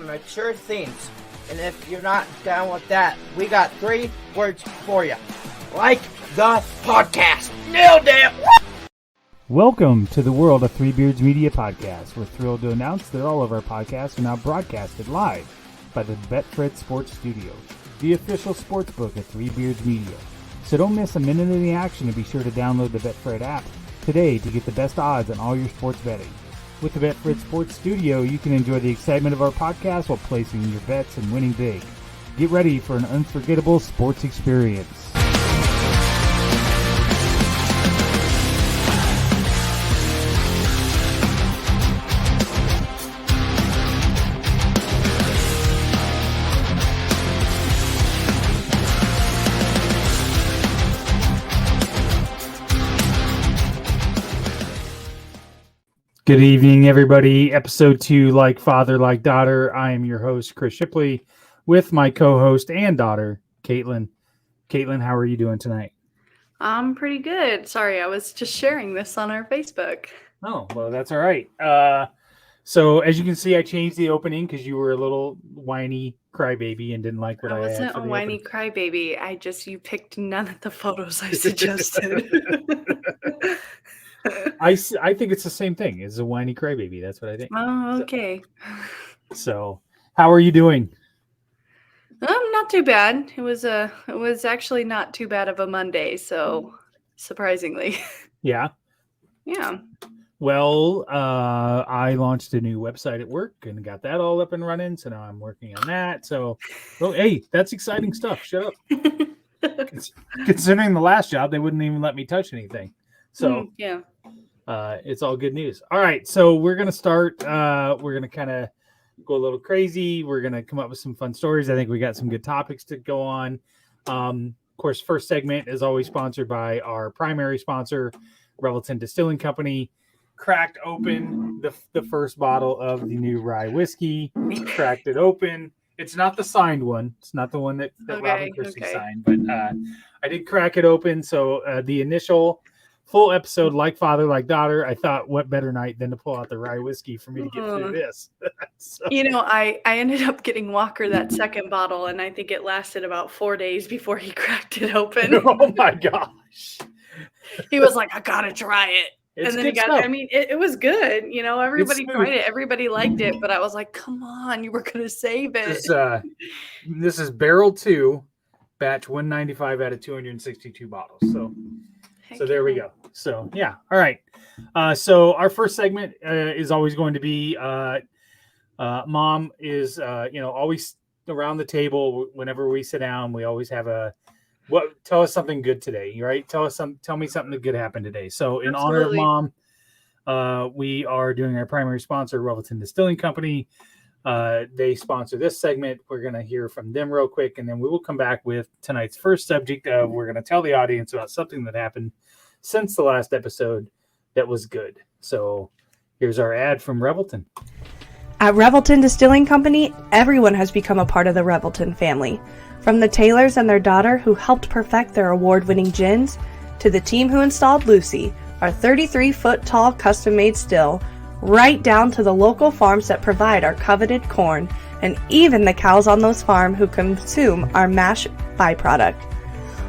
some mature themes. And if you're not down with that, we got 3 words for you. Like the podcast. Nailed it! Welcome to the world of Three Beards Media Podcast. We're thrilled to announce that all of our podcasts are now broadcasted live by the Betfred Sports Studios, the official sports book of Three Beards Media. So don't miss a minute of the action and be sure to download the Betfred app today to get the best odds on all your sports betting. With the Betfred Sports Studio, you can enjoy the excitement of our podcast while placing your bets and winning big. Get ready for an unforgettable sports experience. Good evening, everybody. Episode 2, Like Father, Like Daughter. I am your host, Chris Shipley, with my co-host and daughter, Caitlyn. Caitlyn, how are you doing tonight? I'm pretty good. Sorry, I was just sharing this on our Facebook. Oh, well, that's all right. So, as you can see, I changed the opening because you were a little whiny crybaby and didn't like what I had. I wasn't a whiny crybaby. You picked none of the photos I suggested. I think it's the same thing. It's a whiny crybaby. That's what I think. Oh, okay. So, how are you doing? Not too bad. It was actually not too bad of a Monday. So, surprisingly. Yeah. Yeah. Well, I launched a new website at work and got that all up and running. So now I'm working on that. So, hey, that's exciting stuff. Shut up. Considering the last job, they wouldn't even let me touch anything. So yeah. It's all good news. All right. So we're going to start. We're going to kind of go a little crazy. We're going to come up with some fun stories. I think we got some good topics to go on. Of course, first segment is always sponsored by our primary sponsor, Revelton Distilling Company. Cracked open the first bottle of the new rye whiskey. Cracked it open. It's not the signed one. It's not the one that Robin Christie signed, but I did crack it open. So the initial full episode, Like Father, Like Daughter, I thought, what better night than to pull out the rye whiskey for me to get through this. So. I ended up getting Walker that second bottle, and I think it lasted about 4 days before he cracked it open. Oh, my gosh. He was like, I got to try it. It's and then it was good. Everybody tried it. Everybody liked it. But I was like, come on, you were going to save it. This is Barrel 2, batch 195 out of 262 bottles. So there we go. So, yeah. All right. So our first segment is always going to be Mom is, always around the table. Whenever we sit down, we always have tell us something good today, right? Tell me something good happened today. So in honor of Mom, we are doing our primary sponsor, Revelton Distilling Company. They sponsor this segment. We're going to hear from them real quick, and then we will come back with tonight's first subject of we're going to tell the audience about something that happened since the last episode that was good. So here's our ad from Revelton. At Revelton Distilling Company, everyone has become a part of the Revelton family. From the Taylors and their daughter who helped perfect their award-winning gins, to the team who installed Lucy, our 33-foot-tall custom-made still, right down to the local farms that provide our coveted corn, and even the cows on those farms who consume our mash byproduct.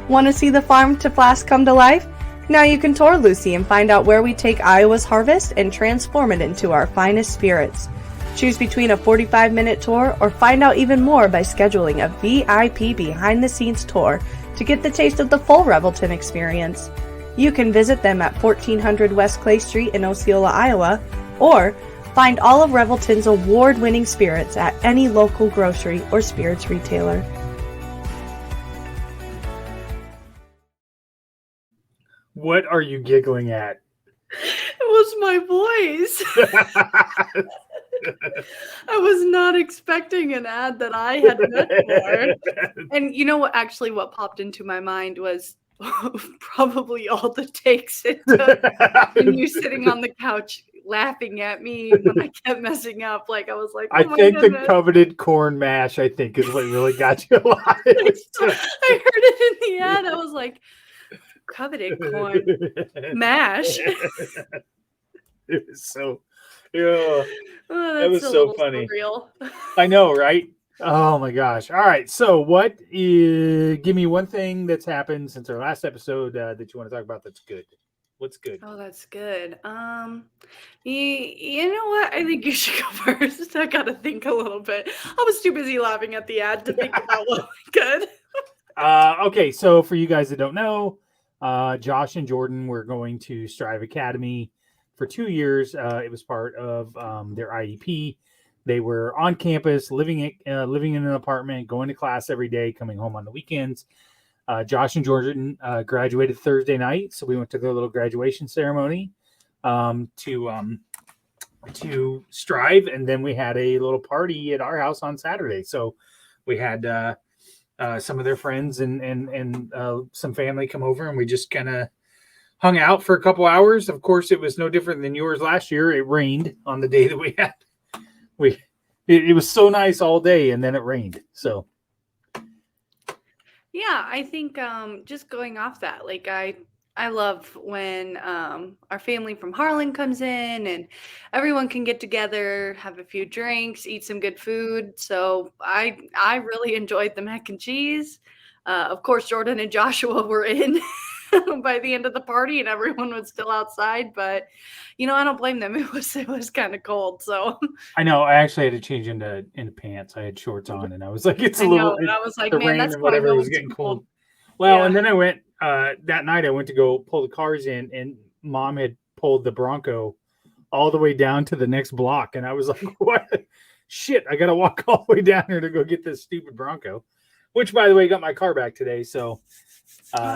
Want to see the farm to flask come to life? Now you can tour Lucy and find out where we take Iowa's harvest and transform it into our finest spirits. Choose between a 45-minute tour or find out even more by scheduling a VIP behind-the-scenes tour to get the taste of the full Revelton experience. You can visit them at 1400 West Clay Street in Osceola, Iowa, or find all of Revelton's award-winning spirits at any local grocery or spirits retailer. What are you giggling at? It was my voice. I was not expecting an ad that I had met for. And you know what? Actually, what popped into my mind was probably all the takes it took. And you sitting on the couch laughing at me when I kept messing up. Like I was like, oh I think the coveted corn mash, I think, is what really got you alive. I heard it in the ad. I was like, coveted corn mash. It was Yeah, Oh, that that's was a so little funny. surreal. I know, right? Oh my gosh! All right, so give me one thing that's happened since our last episode that you want to talk about that's good. What's good? Oh, that's good. You know what? I think you should go first. I gotta think a little bit. I was too busy laughing at the ad to think about what was good. Okay, so for you guys that don't know, Josh and Jordan were going to Strive Academy for 2 years. It was part of their IEP. They were on campus, living in an apartment, going to class every day, coming home on the weekends. Josh and Jordan graduated Thursday night, so we went to their little graduation ceremony to Strive, and then we had a little party at our house on Saturday. So we had some of their friends and some family come over, and we just kind of hung out for a couple hours. Of course, it was no different than yours last year. It rained on the day that we had. It was so nice all day, and then it rained. So. Yeah, I think just going off that, like I love when our family from Harlan comes in and everyone can get together, have a few drinks, eat some good food. So I really enjoyed the mac and cheese. Of course, Jordan and Joshua were in by the end of the party, and everyone was still outside. But I don't blame them. It was kind of cold, so I know. I actually had to change into pants. I had shorts on, and I was like, "It's a I little." know. And I was like, The man, rain that's and why I whatever know was it's getting cold. cold. Well, Yeah. and then I went that night. I went to go pull the cars in, and Mom had pulled the Bronco all the way down to the next block, and I was like, "What? Shit! I got to walk all the way down here to go get this stupid Bronco." Which, by the way, got my car back today. So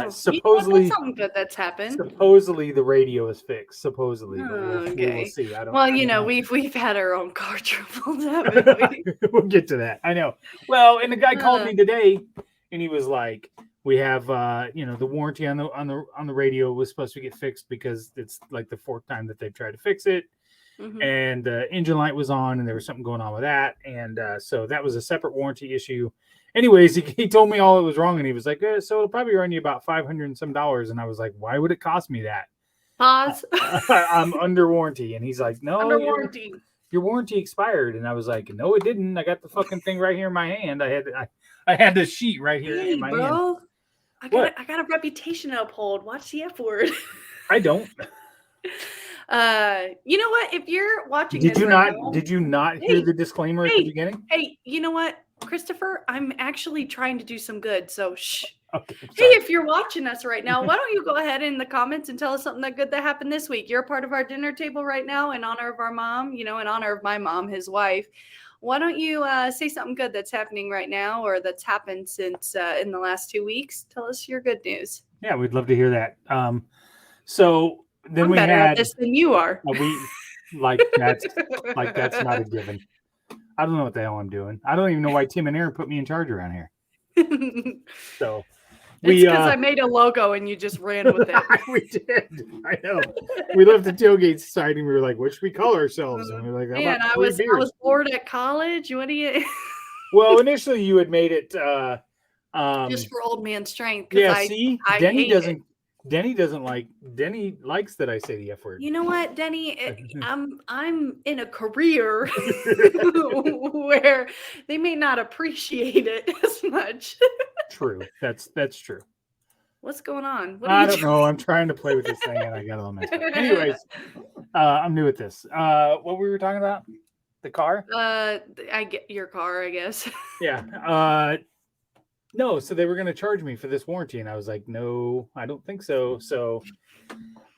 supposedly, that's something good that's happened. Supposedly the radio is fixed. Supposedly, but we will see. I don't. Well, I don't know. we've had our own car troubles, haven't we? We'll get to that. I know. Well, and the guy called me today, and he was like, "We have, the warranty on the radio was supposed to get fixed because it's like the 4th time that they've tried to fix it, and engine light was on, and there was something going on with that, and so that was a separate warranty issue." Anyways, he told me all that was wrong, and he was like, "So it'll probably run you about $500 and some," and I was like, "Why would it cost me that?" Pause. I'm under warranty, and he's like, "No, under warranty. Your warranty expired," and I was like, "No, it didn't. I got the fucking thing right here in my hand. I had the sheet right here in my hand." I got a reputation to uphold. Watch the F word. I don't. You know what? If you're watching, did you not hear the disclaimer at the beginning? Hey, you know what, Christopher? I'm actually trying to do some good, so shh. Okay, hey, if you're watching us right now, why don't you go ahead in the comments and tell us something that happened this week? You're a part of our dinner table right now in honor of our mom, in honor of my mom, his wife. Why don't you say something good that's happening right now or that's happened since in the last 2 weeks? Tell us your good news. Yeah, we'd love to hear that. So then I'm we better had at this than you are. That's not a given. I don't know what the hell I'm doing. I don't even know why Tim and Aaron put me in charge around here. So it's because I made a logo and you just ran with it. We did. I know. We left the tailgate society and we were like, "What should we call ourselves?" And we were like, "Man, I was bored at college. What do you?" Well, initially you had made it just for old man strength. Yeah. Denny likes that I say the F word. You know what, Denny? I'm in a career where they may not appreciate it as much. True. That's true. What's going on? I don't know. I'm trying to play with this thing and I got all messed up. Anyways, I'm new at this. What we were talking about? The car? I get your car, I guess. Yeah. No, so they were going to charge me for this warranty, and I was like, "No, I don't think so." So,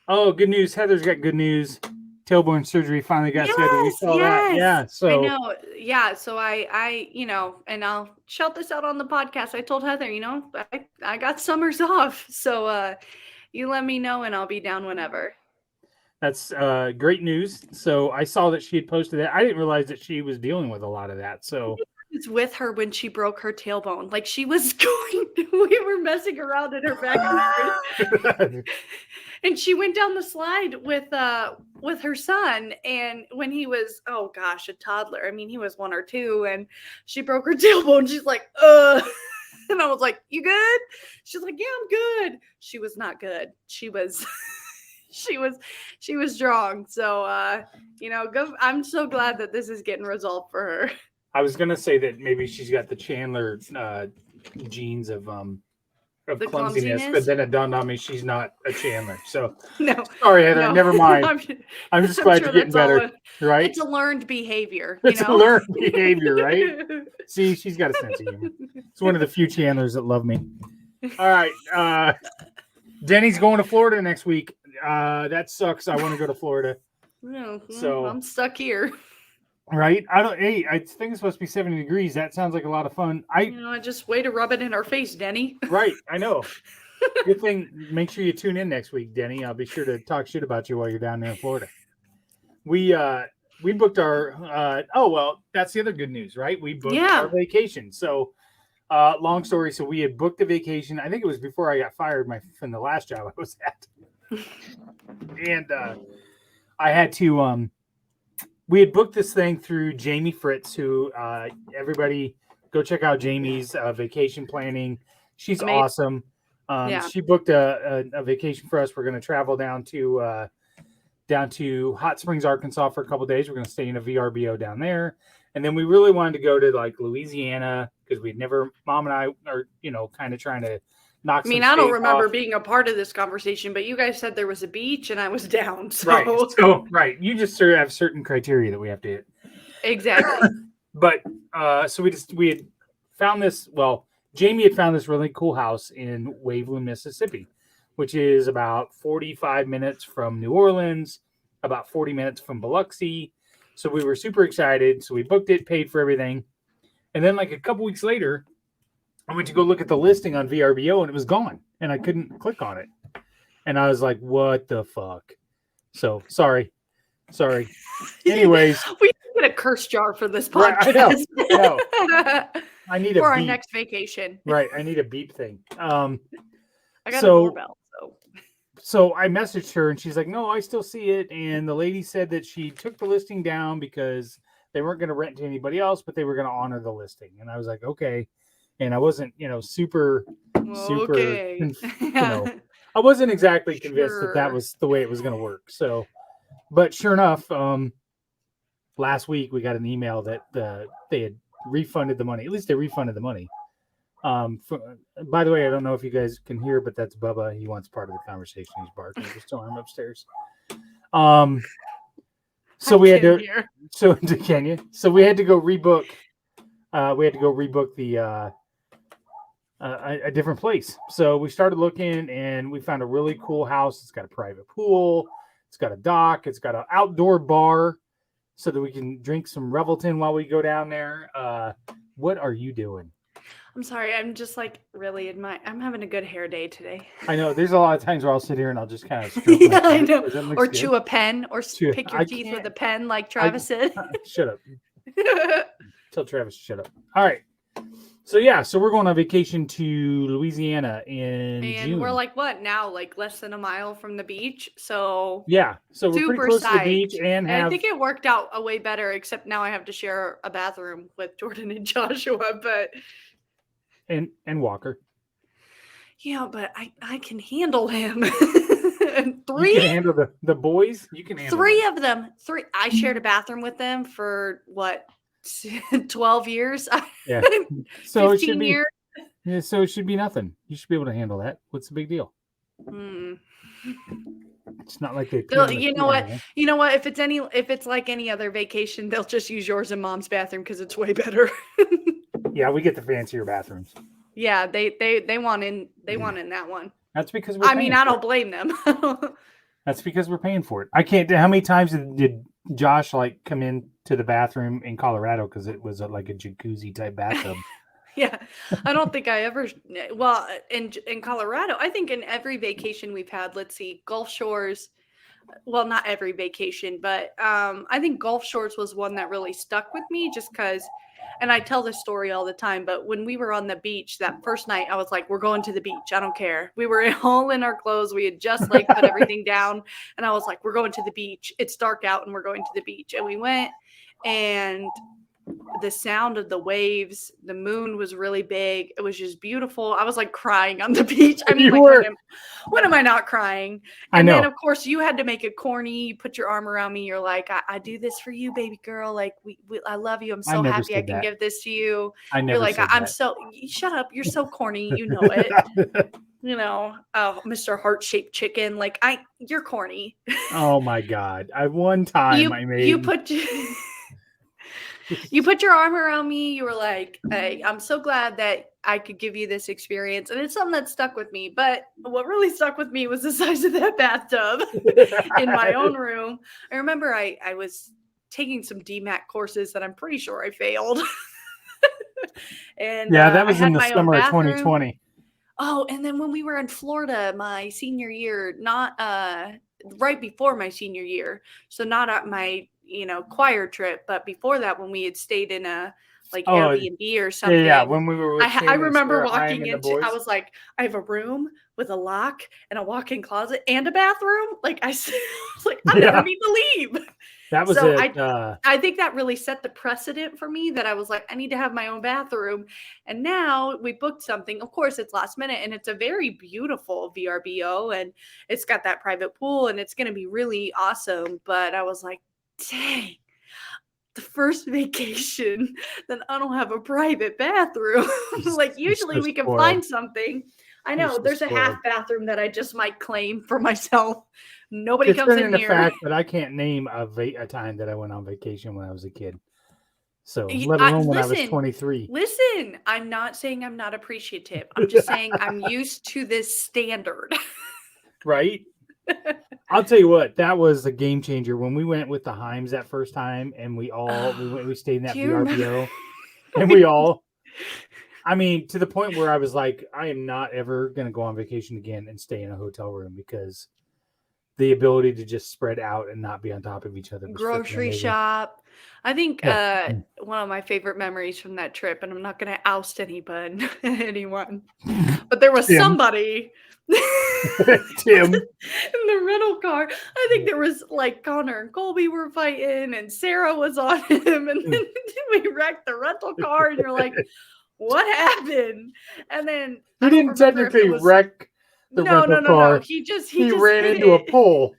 good news! Heather's got good news. Tailbone surgery finally got scheduled. We saw that. Yeah. So I know. Yeah. So I and I'll shout this out on the podcast. I told Heather, I got summers off, so you let me know, and I'll be down whenever. That's great news. So I saw that she had posted that. I didn't realize that she was dealing with a lot of that. So. Was with her when she broke her tailbone. Like she was we were messing around in her backyard. And she went down the slide with her son. And when he was, a toddler. I mean, he was 1 or 2 and she broke her tailbone. She's like, and I was like, "You good?" She's like, "Yeah, I'm good." She was not good. She was she was strong. So I'm so glad that this is getting resolved for her. I was gonna say that maybe she's got the Chandler genes of clumsiness, but then it dawned on me she's not a Chandler. So no, sorry, Heather. no. Never mind. I'm just glad you're getting better, right? It's a learned behavior. It's a learned behavior, right? See, she's got a sense of humor. It's one of the few Chandlers that love me. All right, Denny's going to Florida next week. That sucks. I want to go to Florida. No, so I'm stuck here. Right? I think it's supposed to be 70 degrees. That sounds like a lot of fun. I just way to rub it in our face, Denny. Right, I know. Good thing. Make sure you tune in next week, Denny. I'll be sure to talk shit about you while you're down there in Florida. We booked our that's the other good news, right? We booked our vacation. So long story. So we had booked a vacation. I think it was before I got fired from the last job I was at. And I had to we had booked this thing through Jamie Fritz, who everybody go check out Jamie's vacation planning. She's awesome. She booked a vacation for us. We're going to travel down to Hot Springs, Arkansas for a couple of days. We're going to stay in a VRBO down there. And then we really wanted to go to like Louisiana because Mom and I are, kind of trying to knock some I don't remember off. being a part of this conversation, but you guys said there was a beach and I was down. So. Right. So, right. You just sort of have certain criteria that we have to hit. Exactly. But so we had found this. Well, Jamie had found this really cool house in Waveland, Mississippi, which is about 45 minutes from New Orleans, about 40 minutes from Biloxi. So we were super excited. So we booked it, paid for everything. And then like a couple weeks later, I went to go look at the listing on VRBO and it was gone and I couldn't click on it. And I was like, what the fuck? So sorry. Anyways. We get a curse jar for this podcast. Right, I know. I need for a our beep. next vacation. Right. I need a beep thing. I got a doorbell. So I messaged her and she's like, no, I still see it. And the lady said that she took the listing down because they weren't going to rent to anybody else, but they were going to honor the listing. And I was like, okay. And I wasn't, super, okay. I wasn't exactly convinced that was the way it was going to work. So, but sure enough, last week we got an email that they had refunded the money. At least they refunded the money. By the way, I don't know if you guys can hear, but that's Bubba. He wants part of the conversation. He's barking. Just tell him upstairs. So we had to. Hear. So can you? So we had to go rebook. We had to go rebook the a different place. So we started looking, and we found a really cool house. It's got a private pool. It's got a dock. It's got an outdoor bar, so that we can drink some Revelton while we go down there. What are you doing? I'm sorry. I'm just like really I'm having a good hair day today. I know. There's a lot of times where I'll sit here and I'll just kind of yeah, I know. Or chew a pen or pick your teeth with a pen like Travis did. Shut up. Tell Travis to shut up. All right. So we're going on vacation to Louisiana in June. We're like what now? Like less than a mile from the beach. So so we're pretty close to the beach, and I think it worked out a way better. Except now I have to share a bathroom with Jordan and Joshua, but and Walker. Yeah, but I can handle him. Three? You can handle the boys? You can handle three of them. Three. I shared a bathroom with them for what? 12 years. Yeah. So 15 it should be, years. Yeah, so it should be nothing. You should be able to handle that. What's the big deal? It's not like they you know what? You know what? If it's like any other vacation, they'll just use yours and Mom's bathroom because it's way better. Yeah, we get the fancier bathrooms. Yeah, they want in that one. That's because I don't blame them. That's because we're paying for it. I can't. How many times did Josh come in to the bathroom in Colorado because it was like a jacuzzi type bathtub? Yeah, I don't think I ever. Well, in Colorado, I think in every vacation we've had, let's see, Gulf Shores. Well, not every vacation, but I think Gulf Shores was one that really stuck with me just because. And I tell this story all the time, but when we were on the beach that first night, I was like, we're going to the beach. I don't care. We were all in our clothes. We had just put everything down. And I was like, we're going to the beach. It's dark out and we're going to the beach. And we went and the sound of the waves, the moon was really big. It was just beautiful. I was like crying on the beach. I mean, You like, were. when am I not crying? I And then know. of course you had to make it corny. You put your arm around me. You're like, I do this for you, baby girl. Like I love you. I'm I so never happy I said can that. give this to you. I You're never like, said I'm that. so, shut up. You're so corny. You know it. You know, oh, Mr. Heart-shaped chicken. Like you're corny. Oh my God. One time I made. You put you put your arm around me. You were like, hey, I'm so glad that I could give you this experience. And it's something that stuck with me. But what really stuck with me was the size of that bathtub in my own room. I remember I was taking some DMAT courses that I'm pretty sure I failed. And Yeah, that I was had in the my own summer of bathroom. 2020. Oh, and then when we were in Florida my senior year, not right before my senior year, so not at my choir trip, but before that when we had stayed in a like Oh, Airbnb or something. yeah. When we were with I Caitlyn, remember Sarah, walking and the into. I boys. was like, I have a room with a lock and a walk-in closet and a bathroom. Like I was like, I never need to leave. That was So it. I think that really set the precedent for me that I was like, I need to have my own bathroom. And now we booked something. Of course, it's last minute and it's a very beautiful VRBO and it's got that private pool and it's going to be really awesome. But I was like, dang, the first vacation that I don't have a private bathroom. Like usually we can find something. I know there's a half bathroom that I just might claim for myself. Nobody comes in the here. fact that I can't name a time that I went on vacation when I was a kid. So let alone when I was 23. Listen, I'm not saying I'm not appreciative. I'm just saying I'm used to this standard. Right? I'll tell you what, that was a game changer when we went with the Heims that first time, and we stayed in that VRBO, and I mean, to the point where I was like, I am not ever going to go on vacation again and stay in a hotel room because the ability to just spread out and not be on top of each other. Grocery shop. I think one of my favorite memories from that trip, and I'm not going to oust anyone, but there was somebody Tim in the rental car. I think there was like Connor and Colby were fighting and Sarah was on him, and then we wrecked the rental car and you're like, what happened? And then he didn't technically wreck the rental car. He just ran into a pole.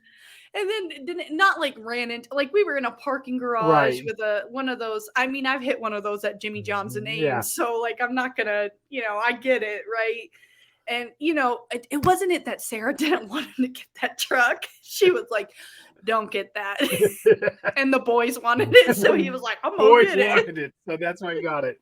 And then not like ran into, like we were in a parking garage with one of those. I mean, I've hit one of those at Jimmy John's and Ames. So like, I'm not gonna, I get it. Right. And it wasn't it that Sarah didn't want him to get that truck. She was like, don't get that. And the boys wanted it. So he was like, I'm gonna get it. Boys wanted it. So that's why he got it.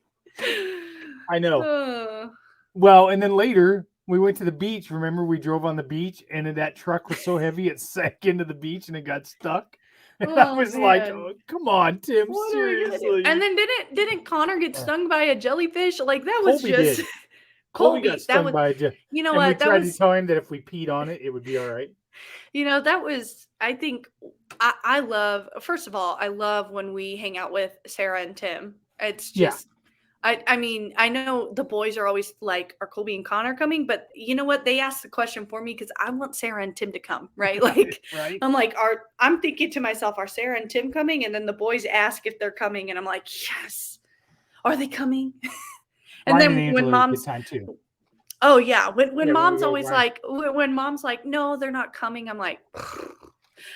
I know. Well, and then later we went to the beach. Remember, we drove on the beach, and that truck was so heavy it sank into the beach and it got stuck. And I was like, "Oh, come on, Tim, seriously." And then didn't Connor get stung by a jellyfish? Like that was Colby just did. Colby got stung by a jellyfish. You know and what? We tried to tell him that if we peed on it, it would be all right. That was. I think I love. First of all, I love when we hang out with Sarah and Tim. It's just. I mean, I know the boys are always like, are Colby and Connor coming? But you know what? They asked the question for me because I want Sarah and Tim to come, right? Like, I'm like, I'm thinking to myself, are Sarah and Tim coming? And then the boys ask if they're coming. And I'm like, yes. Are they coming? And then when mom's, oh yeah. When mom's always like, when mom's like, no, they're not coming. I'm like,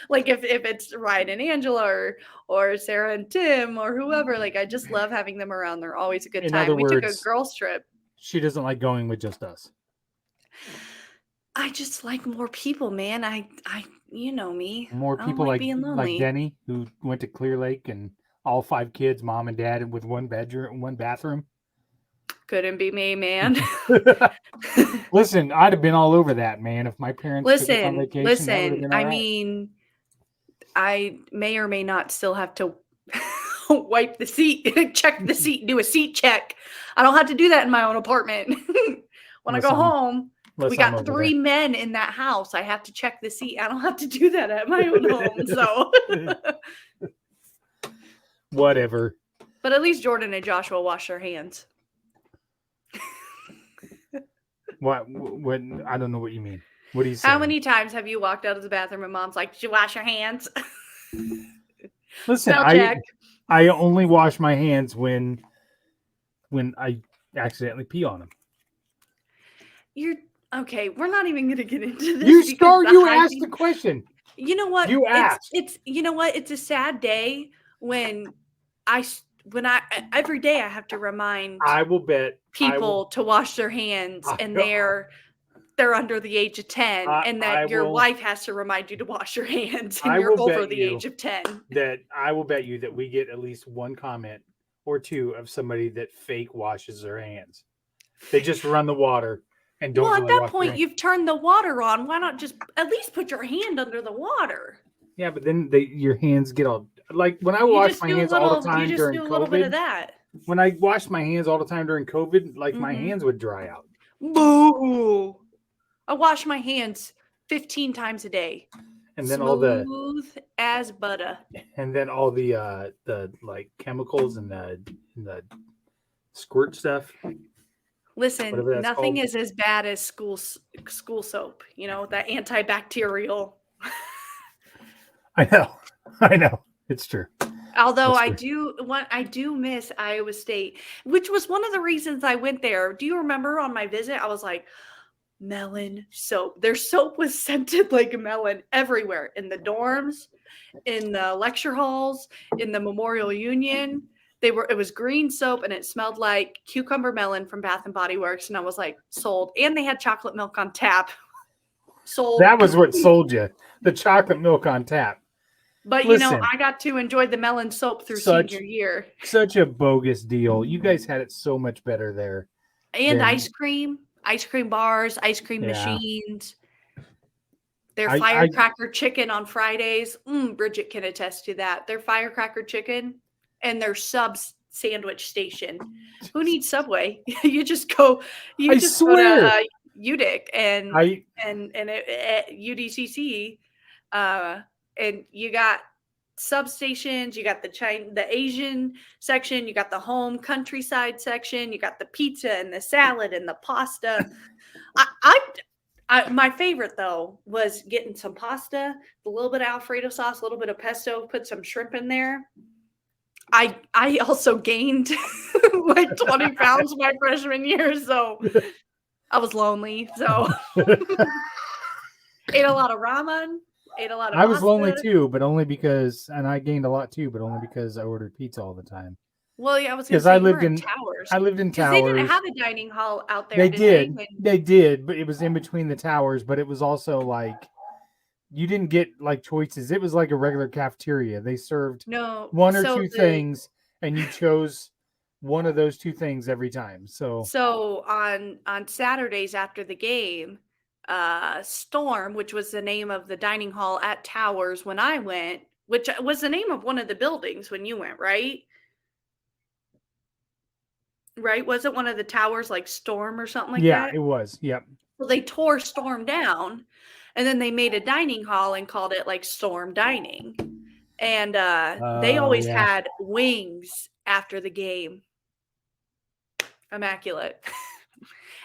like if it's Ryan and Angela or Sarah and Tim or whoever, like I just love having them around. They're always a good time. We took a girls trip. She doesn't like going with just us. I just like more people, man. I you know me. More people like Denny, who went to Clear Lake and all 5 kids, mom and dad, with one bedroom, one bathroom. Couldn't be me, man. Listen, I'd have been all over that, man. If my parents took us on vacation, listen. I mean, I may or may not still have to wipe the seat, check the seat, do a seat check. I don't have to do that in my own apartment. When I go home, we got 3 men in that house. I have to check the seat. I don't have to do that at my own home. So whatever. But at least Jordan and Joshua wash their hands. What? I don't know what you mean. What are you saying? How many times have you walked out of the bathroom and mom's like, "Did you wash your hands?" Listen, Spell check. I only wash my hands when I accidentally pee on them. You're okay. We're not even going to get into this. You asked the question. You know what? You asked. It's you know what? It's a sad day when I every day I have to remind I will bet people to wash their hands, and they're under the age of 10, and that your wife has to remind you to wash your hands, and you're over the age of 10. That I will bet you that we get at least one comment or two of somebody that fake washes their hands. They just run the water. And don't at that point, you've turned the water on. Why not just at least put your hand under the water? Yeah, but then your hands get all like when I wash my hands all the time during COVID. A little bit of that. When I washed my hands all the time during COVID, like my hands would dry out. Boo! I wash my hands 15 times a day. And then smooth as butter. And then all the like chemicals and the squirt stuff. Listen, nothing is as bad as school soap. You know, that antibacterial. I know. It's true. Although I do miss Iowa State, which was one of the reasons I went there. Do you remember on my visit? I was like, melon soap. Their soap was scented like a melon everywhere, in the dorms, in the lecture halls, in the Memorial Union. It was green soap, and it smelled like cucumber melon from Bath and Body Works. And I was like, sold. And they had chocolate milk on tap. Sold. That was what sold you. The chocolate milk on tap. But listen, I got to enjoy the melon soap through senior year. Such a bogus deal. You guys had it so much better there. And ice cream bars, ice cream machines. Their firecracker chicken on Fridays. Bridget can attest to that. Their firecracker chicken. And their Subs sandwich station. Who needs Subway? You just go. Go to UDIC and UDCC, and you got substations. You got the Asian section. You got the home countryside section. You got the pizza and the salad and the pasta. My favorite though was getting some pasta, a little bit of Alfredo sauce, a little bit of pesto. Put some shrimp in there. I also gained like 20 pounds my freshman year, so I was lonely. So ate a lot of ramen, ate a lot of I was lonely too, but only because, and I gained a lot too, but only because I ordered pizza all the time. Well, yeah, I was because I lived in Towers. I lived in Towers. They didn't have a dining hall out there. They did, but it was in between the towers. But it was also like you didn't get like choices. It was like a regular cafeteria. They served one or two things, and you chose one of those two things every time. So on Saturdays after the game, Storm, which was the name of the dining hall at Towers when I went, which was the name of one of the buildings when you went, right? Right? Was it one of the towers like Storm or something like that? Yeah, it was. Yep. Well, they tore Storm down. And then they made a dining hall and called it like Storm Dining. And they always had wings after the game. Immaculate.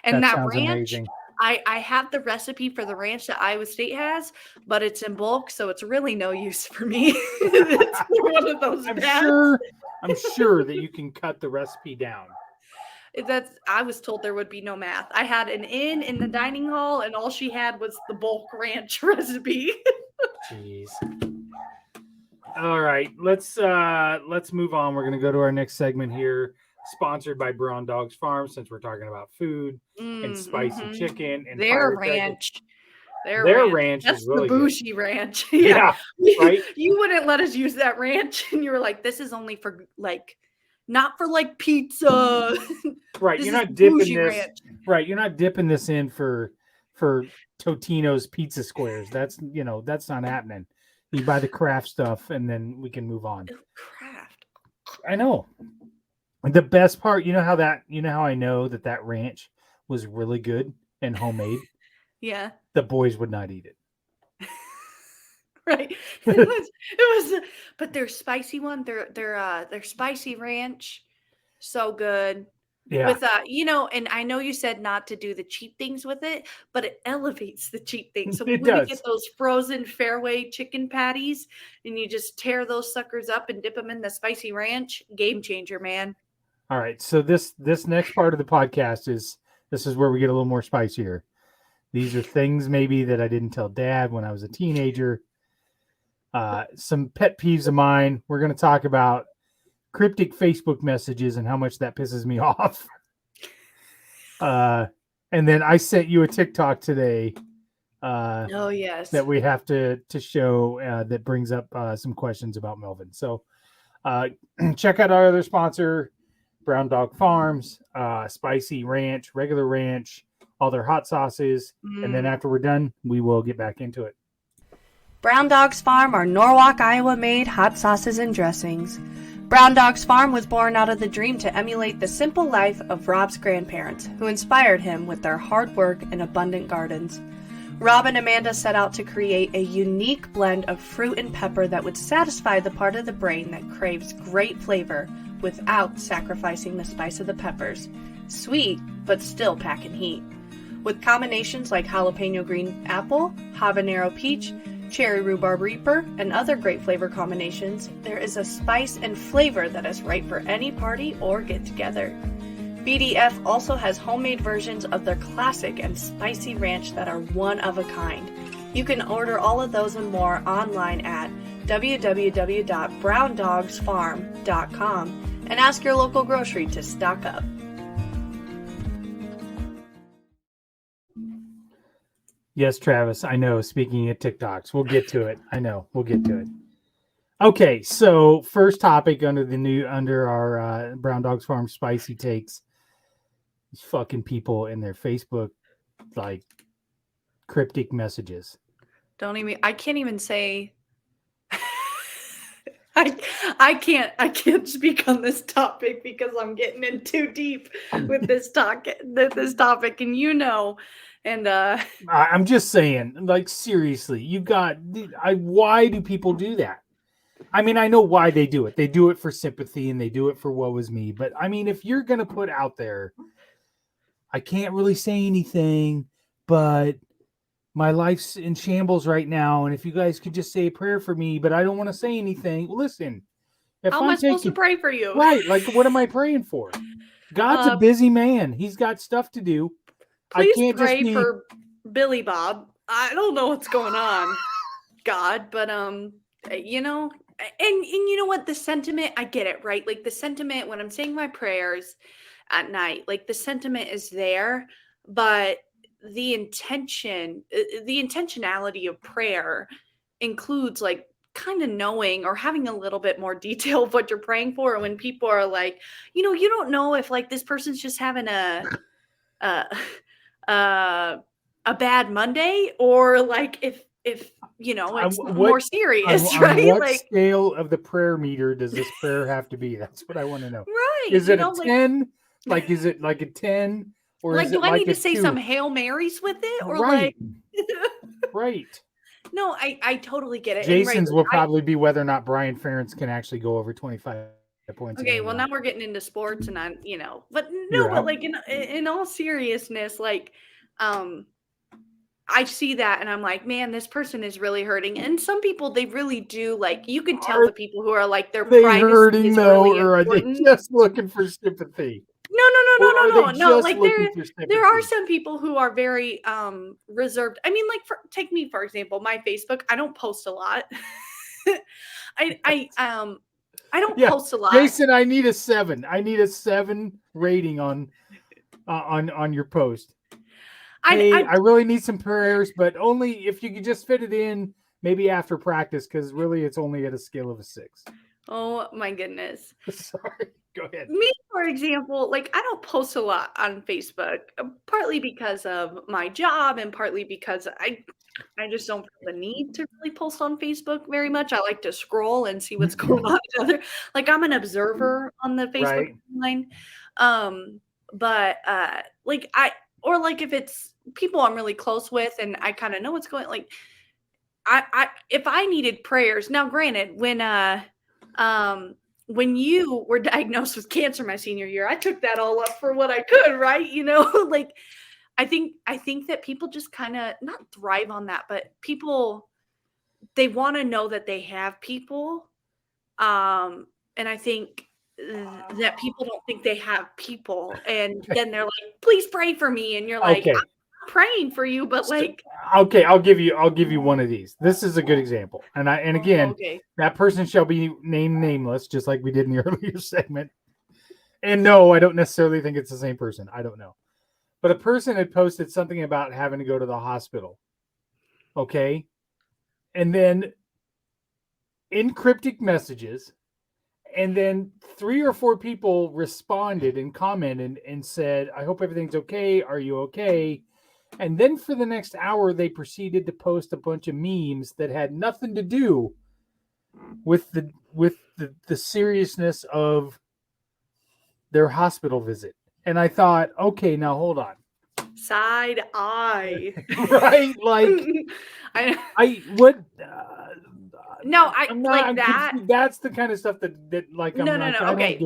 And that ranch, amazing. I have the recipe for the ranch that Iowa State has, but it's in bulk, so it's really no use for me. It's one of those I'm sure that you can cut the recipe down. I was told there would be no math. I had an in the dining hall, and all she had was the bulk ranch recipe. Jeez. All right, let's move on. We're gonna go to our next segment here, sponsored by Brown Dogs Farm, since we're talking about food and spicy chicken and their ranch. Their ranch That's is really the bougie good. Ranch. Yeah, right. You wouldn't let us use that ranch, and you were like, "This is only for like." Not for like pizza. Right. You're not dipping this. Ranch. Right. You're not dipping this in for Totino's pizza squares. That's not happening. You buy the Kraft stuff and then we can move on. Kraft. I know. The best part, you know how I know that ranch was really good and homemade? Yeah. The boys would not eat it. Right. It was but their spicy one, their spicy ranch, so good. Yeah. With and I know you said not to do the cheap things with it, but it elevates the cheap things. So It when you does. get those frozen Fairway chicken patties and you just tear those suckers up and dip them in the spicy ranch, game changer, man. All right. So this next part of the podcast is where we get a little more spicier. These are things maybe that I didn't tell Dad when I was a teenager. Some pet peeves of mine. We're going to talk about cryptic Facebook messages and how much that pisses me off. And then I sent you a TikTok today. Oh yes. That we have to show that brings up some questions about Melvin. So check out our other sponsor, Brown Dog Farms, spicy ranch, regular ranch, all their hot sauces. And then after we're done, we will get back into it. Brown Dogs Farm are Norwalk, Iowa made hot sauces and dressings. Brown Dogs Farm was born out of the dream to emulate the simple life of Rob's grandparents, who inspired him with their hard work and abundant gardens. Rob and Amanda set out to create a unique blend of fruit and pepper that would satisfy the part of the brain that craves great flavor without sacrificing the spice of the peppers. Sweet, but still packing heat. With combinations like jalapeno green apple, habanero peach, cherry rhubarb reaper, and other great flavor combinations, there is a spice and flavor that is right for any party or get-together. BDF also has homemade versions of their classic and spicy ranch that are one of a kind. You can order all of those and more online at www.browndogsfarm.com and ask your local grocery to stock up. Yes, Travis, I know. Speaking of TikToks, we'll get to it. I know. We'll get to it. Okay, so first topic under our Brown Dogs Farm spicy takes. These fucking people in their Facebook, like, cryptic messages. I can't even say. I can't speak on this topic because I'm getting in too deep with this topic, and and I'm just saying, like, seriously, why do people do that? I mean, I know why they do it. They do it for sympathy and they do it for woe is me. But I mean, if you're going to put out there, I can't really say anything, but my life's in shambles right now. And if you guys could just say a prayer for me, but I don't want to say anything. Listen, how am I supposed to pray for you? Right. Like, what am I praying for? God's a busy man. He's got stuff to do. Please pray for Billy Bob. I don't know what's going on, God, but and you know what, the sentiment, I get it, right? Like the sentiment when I'm saying my prayers at night, like the sentiment is there, but the intentionality of prayer includes like kind of knowing or having a little bit more detail of what you're praying for. And when people are like, you don't know if like this person's just having a bad Monday or like if it's more serious, right? On what like scale of the prayer meter does this prayer have to be? That's what I want to know. Right. Is it a 10? Like, is it like a 10? Or like, is do it I like need to say 2? some Hail Marys with it? Or right. like Right. No, I totally get it. Jason's will probably be whether or not Brian Ferentz can actually go over 25 points. Okay, well now we're getting into sports and but like in all seriousness, like I see that and I'm like, man, this person is really hurting. And some people, they really do, like, you can tell the people who are like their privacy hurting is though, really or important. are they just looking for sympathy? No. Like there are some people who are very reserved. I mean, like take me for example, my Facebook, I don't post a lot. I don't post a lot. Jason, I need a 7. I need a 7 rating on your post. I really need some prayers, but only if you could just fit it in maybe after practice, because really it's only at a scale of a 6. Oh my goodness. Sorry. Go ahead. Me, for example, like I don't post a lot on Facebook, partly because of my job and partly because I just don't feel the need to really post on Facebook very much. I like to scroll and see what's going on. Like I'm an observer on the Facebook line. But like if it's people I'm really close with and I kind of know what's going, like I if I needed prayers. Now granted, when when you were diagnosed with cancer my senior year, I took that all up for what I could, right? Like I think that people just kind of not thrive on that, but people, they want to know that they have people. And I think that people don't think they have people. And then they're like, please pray for me. And you're like, Okay. I'm praying for you, but like, okay, I'll give you one of these. This is a good example. And again, okay. that person shall be named nameless, just like we did in the earlier segment. And no, I don't necessarily think it's the same person. I don't know. But a person had posted something about having to go to the hospital. Okay. And then in cryptic messages, and then 3 or 4 people responded and commented and said, I hope everything's okay. Are you okay? And then for the next hour, they proceeded to post a bunch of memes that had nothing to do with the seriousness of their hospital visit. And I thought, okay, now hold on. Side eye. Right? Like, that's the kind of stuff that like, I'm no. Okay.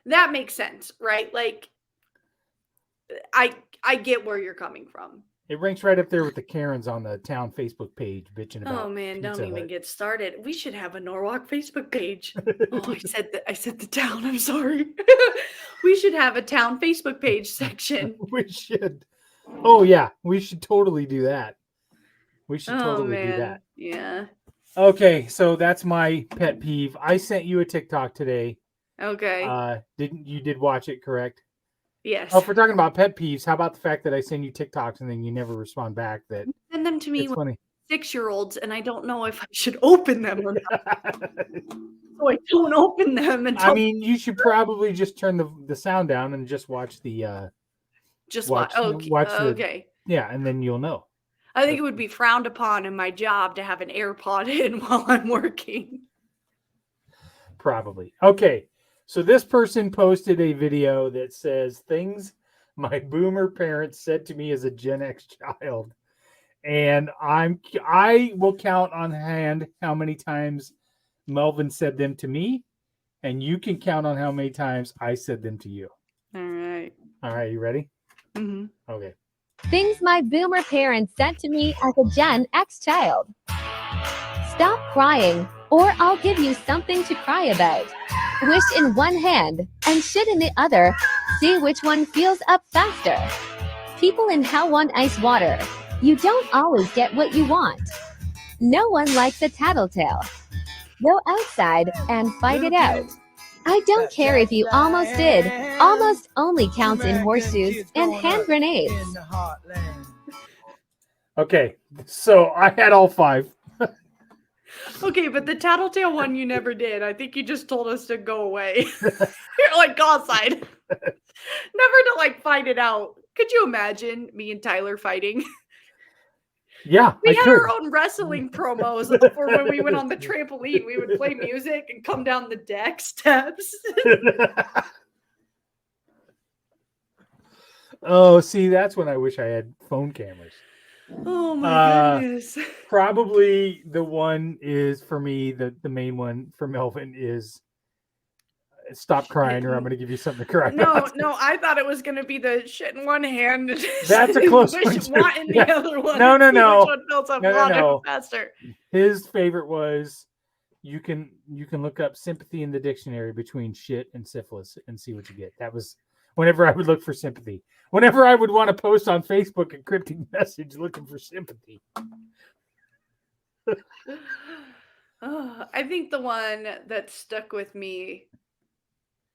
That makes sense, right? Like, I get where you're coming from. It ranks right up there with the Karens on the town Facebook page bitching about. Oh man, don't even Hut. get started. We should have a Norwalk Facebook page. Oh, I said the town. I'm sorry. We should have a town Facebook page section. We should. Oh yeah, we should totally do that. We should totally do that. Yeah. Okay, so that's my pet peeve. I sent you a TikTok today. Okay. You did watch it, correct? Yes. Oh, if we're talking about pet peeves, how about the fact that I send you TikToks and then you never respond back? That send them to me with funny. 6-year-olds, and I don't know if I should open them or not. So I don't open them. I mean, you should probably just turn the sound down and just watch the. Just watch. Okay. Yeah, and then you'll know. I think it would be frowned upon in my job to have an AirPod in while I'm working. Probably. Okay. So this person posted a video that says things my boomer parents said to me as a Gen X child. And I will count on hand how many times Melvin said them to me, and you can count on how many times I said them to you. All right. All right, you ready? Mm-hmm. Okay. Things my boomer parents said to me as a Gen X child. Stop crying, or I'll give you something to cry about. Wish in one hand and shit in the other. See which one fills up faster. People in hell want ice water. You don't always get what you want. No one likes a tattletale. Go outside and fight it out. I don't care if you almost did. Almost only counts in horseshoes and hand grenades. Okay, so I had all 5. Okay, but the tattletale one you never did. I think you just told us to go away. You're like, go outside. Never to like fight it out. Could you imagine me and Tyler fighting? Yeah, we had our own wrestling promos for when we went on the trampoline. We would play music and come down the deck steps. Oh, see, that's when I wish I had phone cameras. Oh my goodness. Probably the one is for me, the main one for Melvin is stop crying or I'm going to give you something to cry about. No, I thought it was going to be the shit in one hand. That's a close one. Want in the other one. No. Which one fills up water faster. His favorite was you can look up sympathy in the dictionary between shit and syphilis and see what you get. That was whenever I would look for sympathy. Whenever I would want to post on Facebook a cryptic message looking for sympathy. I think the one that stuck with me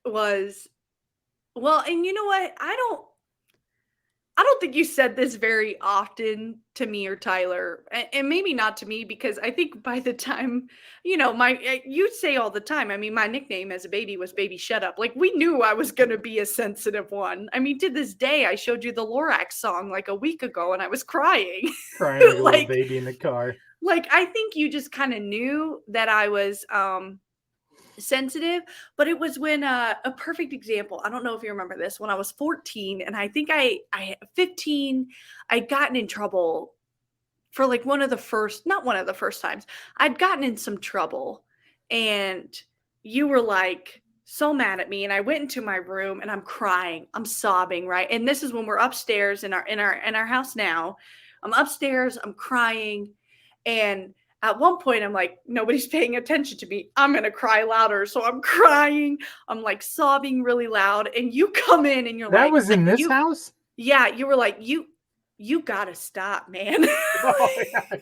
was, well, and you know what? I don't think you said this very often to me or Tyler, and maybe not to me, because I think by the time, you say all the time, I mean, my nickname as a baby was Baby Shut Up. Like, we knew I was going to be a sensitive one. I mean, to this day, I showed you the Lorax song like a week ago and I was crying. Crying like a little baby in the car. Like, I think you just kind of knew that I was sensitive, but it was when a perfect example, I don't know if you remember this, when I was 14 and I think I 15, I'd gotten in trouble for like not one of the first times I'd gotten in some trouble, and you were like so mad at me, and I went into my room and I'm crying. I'm sobbing, right? And this is when we're upstairs in our house now. I'm upstairs, I'm crying, and at one point I'm like, nobody's paying attention to me. I'm going to cry louder. So I'm crying. I'm like sobbing really loud, and you come in and you're That like, was in this house? Yeah, you were like, you got to stop, man. Oh, yeah.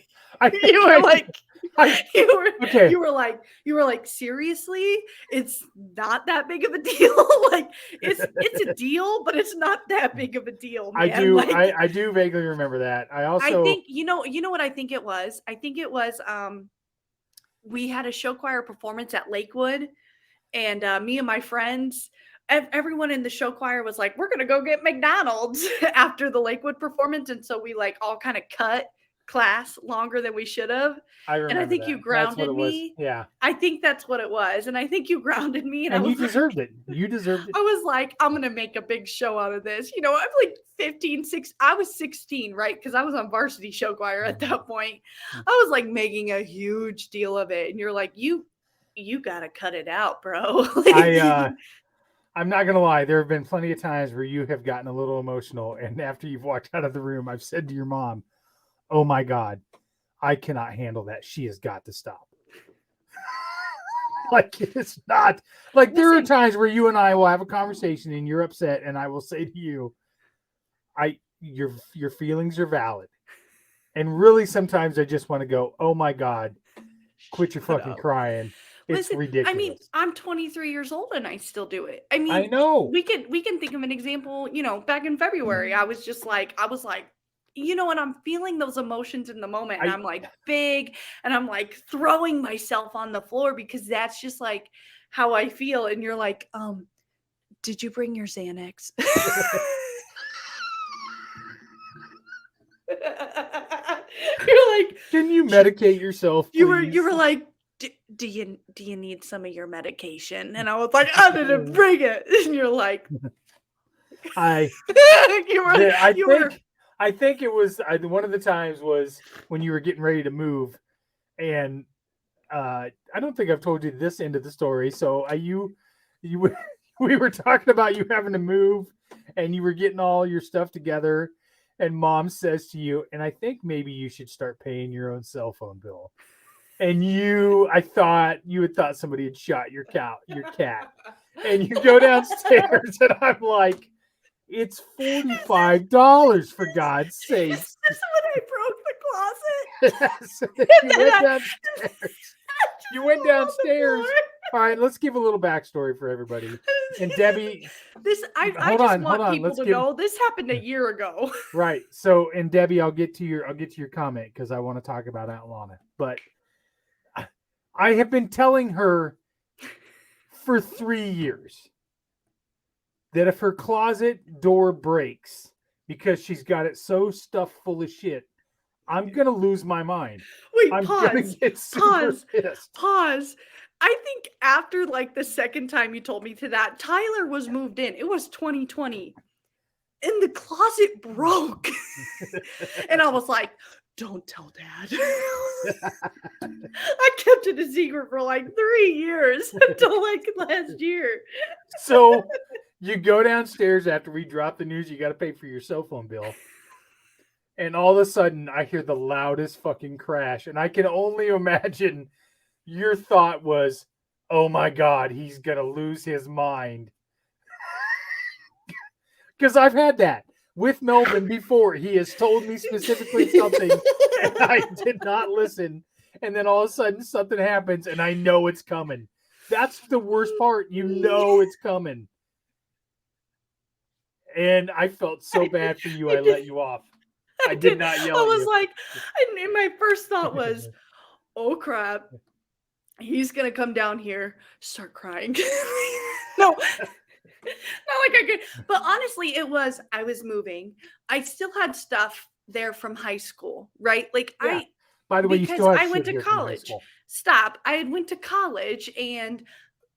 You were like, okay. you were like, seriously, it's not that big of a deal. Like it's a deal, but it's not that big of a deal, man. I do vaguely remember that. I think you know what I think it was. I think it was we had a show choir performance at Lakewood, and me and my friends, everyone in the show choir was like, we're gonna go get McDonald's after the Lakewood performance, and so we like all kind of cut class longer than we should have. And I think you grounded me. Yeah. I think that's what it was. And I think you grounded me. And you deserved it. You deserved it. I was like, I'm going to make a big show out of this. You know, I'm like 6. I was 16, right? Because I was on varsity show choir at that point. I was like making a huge deal of it. And you're like, you got to cut it out, bro. I'm not going to lie. There have been plenty of times where you have gotten a little emotional. And after you've walked out of the room, I've said to your mom, oh my God, I cannot handle that. She has got to stop. Like, it's not like there are times where you and I will have a conversation and you're upset, and I will say to you, your feelings are valid. And really sometimes I just want to go, oh my God, quit your fucking crying. It's ridiculous. I mean, I'm 23 years old and I still do it. I mean, I know. We can think of an example, you know, back in February, I was like, you know, and I'm feeling those emotions in the moment, and I'm like big, and I'm like throwing myself on the floor because that's just like how I feel. And you're like, did you bring your Xanax? You're like, can you medicate yourself, please? You were like, do you need some of your medication? And I was like, I didn't bring it. And you're like, I think it was one of the times was when you were getting ready to move, and I don't think I've told you this end of the story. So we were talking about you having to move, and you were getting all your stuff together, and Mom says to you, and I think maybe you should start paying your own cell phone bill. And I thought you had thought somebody had shot your cat, and you go downstairs, and I'm like, it's $45 for God's sake. This is when I broke the closet. You went downstairs. All right, let's give a little backstory for everybody. And Debbie, I just want people to know this happened a year ago. Right. So, and Debbie, I'll get to your comment because I want to talk about Aunt Lana. But I have been telling her for 3 years that if her closet door breaks because she's got it so stuffed full of shit, I'm going to lose my mind. Wait, I'm going to get super pissed. Pause. I think after like the second time you told me to that, Tyler was moved in. It was 2020. And the closet broke. And I was like, don't tell Dad. I kept it a secret for like 3 years until like last year. So you go downstairs after we drop the news, you got to pay for your cell phone bill. And all of a sudden I hear the loudest fucking crash. And I can only imagine your thought was, oh my God, he's going to lose his mind. Because I've had that with Melvin before. He has told me specifically something and I did not listen. And then all of a sudden something happens and I know it's coming. That's the worst part. You know it's coming. And I felt so bad for you. I let you off. I did not yell at you. I was like, and my first thought was, oh crap. He's going to come down here, start crying. No. Not like I could, but honestly, I was moving. I still had stuff there from high school, right? Like by the way, you still have I went to college. Stop. I went to college, and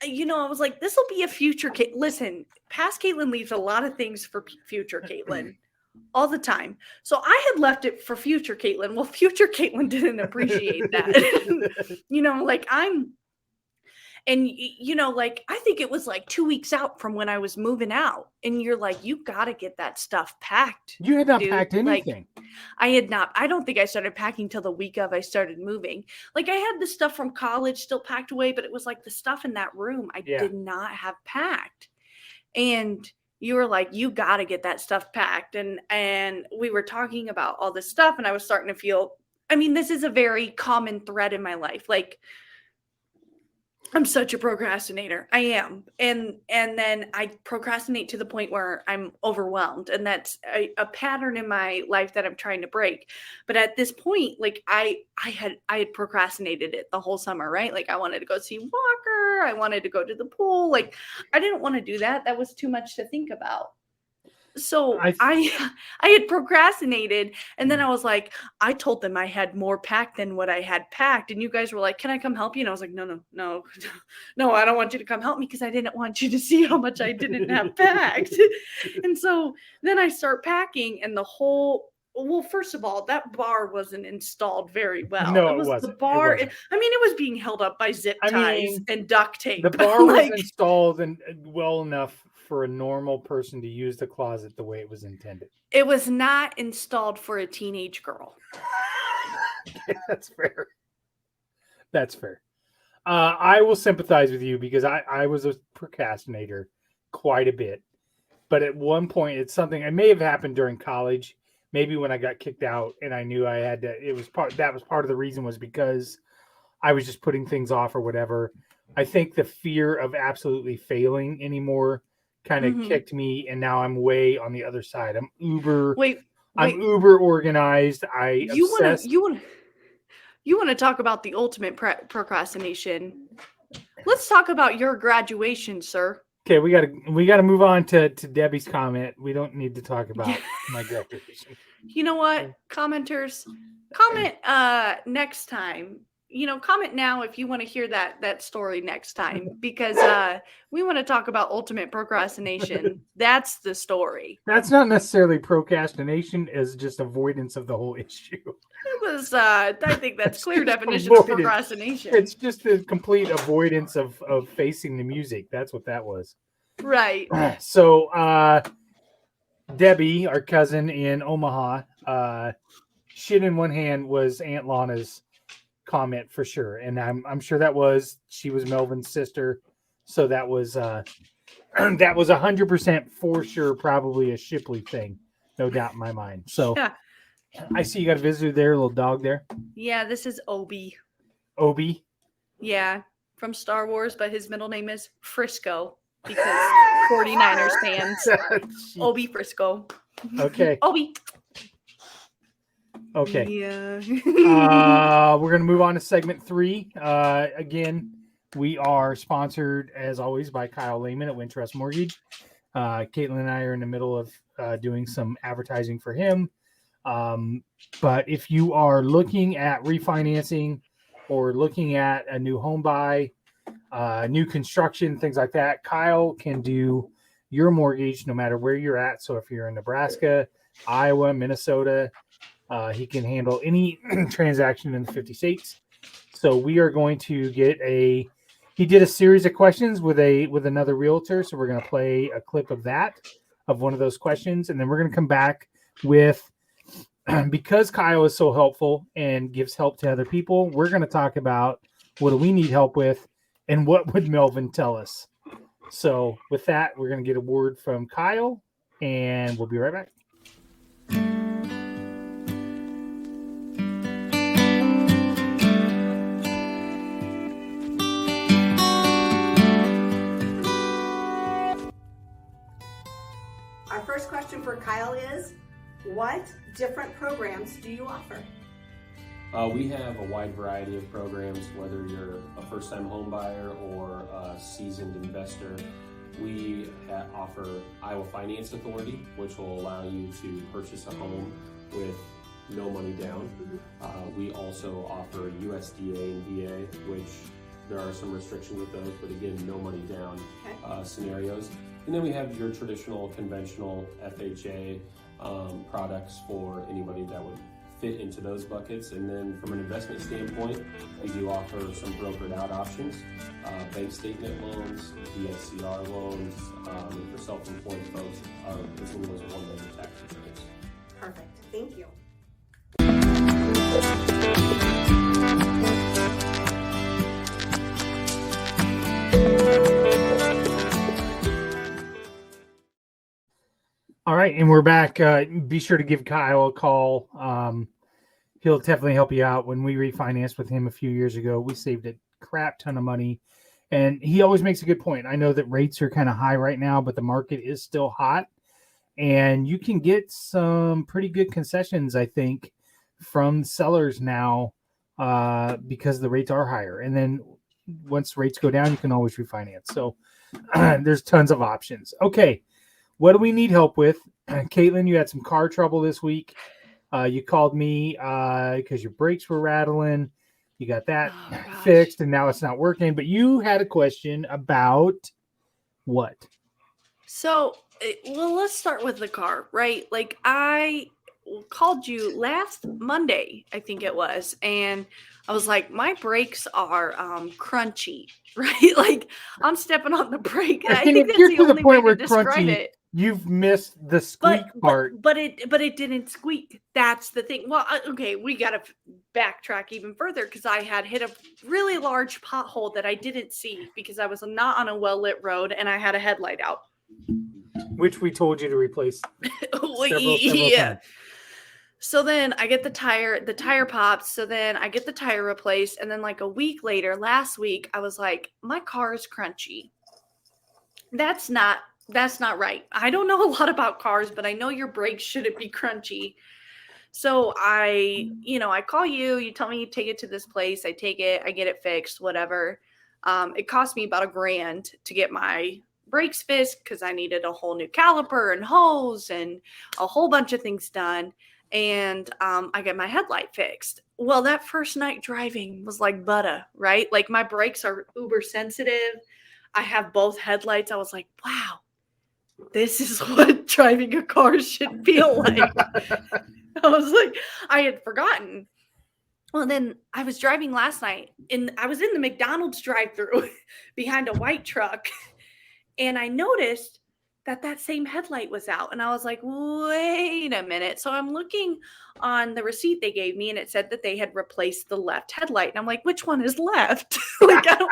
you know, I was like, this will be a future Listen, past Caitlyn leaves a lot of things for future Caitlyn all the time. So I had left it for future Caitlyn. Well, future Caitlyn didn't appreciate that. You know, like And, like, I think it was like 2 weeks out from when I was moving out. And you're like, you got to get that stuff packed. You had not dude. packed anything. Like, I had not. I don't think I started packing till the week of I started moving. Like, I had the stuff from college still packed away, but it was like the stuff in that room I did not have packed. And you were like, you got to get that stuff packed. And we were talking about all this stuff, and I was starting to feel, I mean, this is a very common thread in my life. Like, I'm such a procrastinator. I am. And then I procrastinate to the point where I'm overwhelmed. And that's a pattern in my life that I'm trying to break. But at this point, like I had procrastinated it the whole summer, right? Like I wanted to go see Walker. I wanted to go to the pool. Like I didn't want to do that. That was too much to think about. So I had procrastinated, and then I was like, I told them I had more packed than what I had packed, and you guys were like, can I come help you? And I was like, no, I don't want you to come help me because I didn't want you to see how much I didn't have packed. And so then I start packing, and first of all, that bar wasn't installed very well. No, it wasn't. The bar, it was being held up by zip ties and duct tape. The bar was installed and well enough for a normal person to use the closet the way it was intended. It was not installed for a teenage girl. That's fair. That's fair. I will sympathize with you because I was a procrastinator quite a bit. But at one point, it's something it may have happened during college. Maybe when I got kicked out and I knew I had to, that was part of the reason was because I was just putting things off or whatever. I think the fear of absolutely failing anymore kind of kicked me, and now I'm way on the other side. I'm uber organized. You want to talk about the ultimate procrastination? Let's talk about your graduation, sir. Okay, we gotta move on to Debbie's comment. We don't need to talk about my graduation. You know what, commenters, comment next time. Comment now if you want to hear that story next time, because we want to talk about ultimate procrastination. That's the story. That's not necessarily procrastination, as just avoidance of the whole issue. It was, I think that's clear definition of procrastination. It's just a complete avoidance of facing the music. That's what that was. Right. So, Debbie, our cousin in Omaha, shit in one hand was Aunt Lana's comment for sure, and I'm sure she was Melvin's sister, so that was 100% for sure, probably a Shipley thing, no doubt in my mind. So yeah. I see you got a visitor there, a little dog there. Yeah, this is Obi. Obi? Yeah, from Star Wars, but his middle name is Frisco because 49ers fans. Obi Frisco. Okay. Obi. Okay. Yeah. We're going to move on to segment 3. Again, we are sponsored, as always, by Kyle Lehman at Wintrust Mortgage. Caitlyn and I are in the middle of doing some advertising for him. But if you are looking at refinancing or looking at a new home buy, new construction, things like that, Kyle can do your mortgage no matter where you're at. So if you're in Nebraska, Iowa, Minnesota, he can handle any transaction in the 50 states. So we are going to he did a series of questions with another realtor. So we're going to play a clip of one of those questions. And then we're going to come back with, because Kyle is so helpful and gives help to other people, we're going to talk about what do we need help with and what would Melvin tell us. So with that, we're going to get a word from Kyle and we'll be right back. Our first question for Kyle is, what different programs do you offer? We have a wide variety of programs, whether you're a first-time home buyer or a seasoned investor. We offer Iowa Finance Authority, which will allow you to purchase a home with no money down. We also offer USDA and VA, which there are some restrictions with those, but again, no money down scenarios. And then we have your traditional, conventional FHA products for anybody that would fit into those buckets. And then from an investment standpoint, we do offer some brokered out options, bank statement loans, DSCR loans, and for self-employed folks, as little as 1 million tax returns. Perfect. Thank you. All right, and we're back. Be sure to give Kyle a call. He'll definitely help you out. When we refinanced with him a few years ago, we saved a crap ton of money. And he always makes a good point. I know that rates are kind of high right now, but the market is still hot. And you can get some pretty good concessions, I think, from sellers now because the rates are higher. And then once rates go down, you can always refinance. So there's tons of options. Okay, what do we need help with? Caitlyn, you had some car trouble this week. You called me because your brakes were rattling. You got that fixed, and now it's not working. But you had a question about what? So, well, let's start with the car, right? Like, I called you last Monday, I think it was, and I was like, my brakes are crunchy, right? Like, I'm stepping on the brake. I think that's the only way to describe it. You've missed the squeak part. But it didn't squeak. That's the thing. Well, okay, we got to backtrack even further because I had hit a really large pothole that I didn't see because I was not on a well-lit road and I had a headlight out. Which we told you to replace several yeah. times. So then I get the tire pops. So then I get the tire replaced. And then like a week later, last week, I was like, my car is crunchy. That's not right. I don't know a lot about cars, but I know your brakes shouldn't be crunchy. So I call you, you tell me you take it to this place. I take it, I get it fixed, whatever. It cost me about $1,000 to get my brakes fixed because I needed a whole new caliper and hose and a whole bunch of things done. And I get my headlight fixed. Well, that first night driving was like butter, right? Like my brakes are uber sensitive. I have both headlights. I was like, wow, this is what driving a car should feel like. I was like, I had forgotten. Well, then I was driving last night and I was in the McDonald's drive-thru behind a white truck. And I noticed that same headlight was out. And I was like, wait a minute. So I'm looking on the receipt they gave me and it said that they had replaced the left headlight. And I'm like, which one is left? Like, I don't...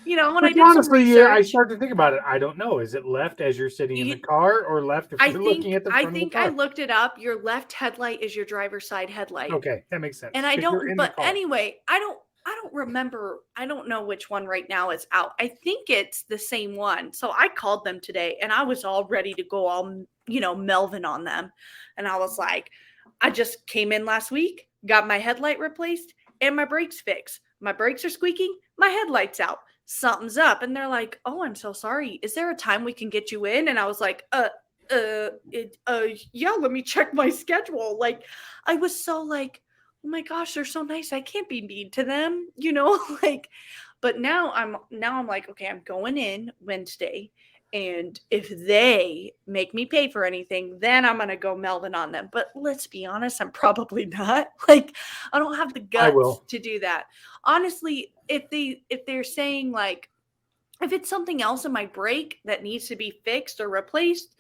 when I did honestly, some research, I started to think about it. I don't know. Is it left as you're sitting in the car or left if you're looking at the front of the car? I looked it up. Your left headlight is your driver's side headlight. Okay, that makes sense. And I don't, but anyway, I don't remember. I don't know which one right now is out. I think it's the same one. So I called them today and I was all ready to go all, Melvin on them. And I was like, I just came in last week, got my headlight replaced and my brakes fixed. My brakes are squeaking. My headlight's out. Something's up. And they're like, oh, I'm so sorry. Is there a time we can get you in? And I was like, yeah, let me check my schedule. Like, I was so like, oh my gosh, they're so nice. I can't be mean to them, but now I'm like, okay, I'm going in Wednesday. And if they make me pay for anything, then I'm going to go Melvin on them. But let's be honest, I'm probably not. Like, I don't have the guts to do that. Honestly, if they're saying like, if it's something else in my brake that needs to be fixed or replaced,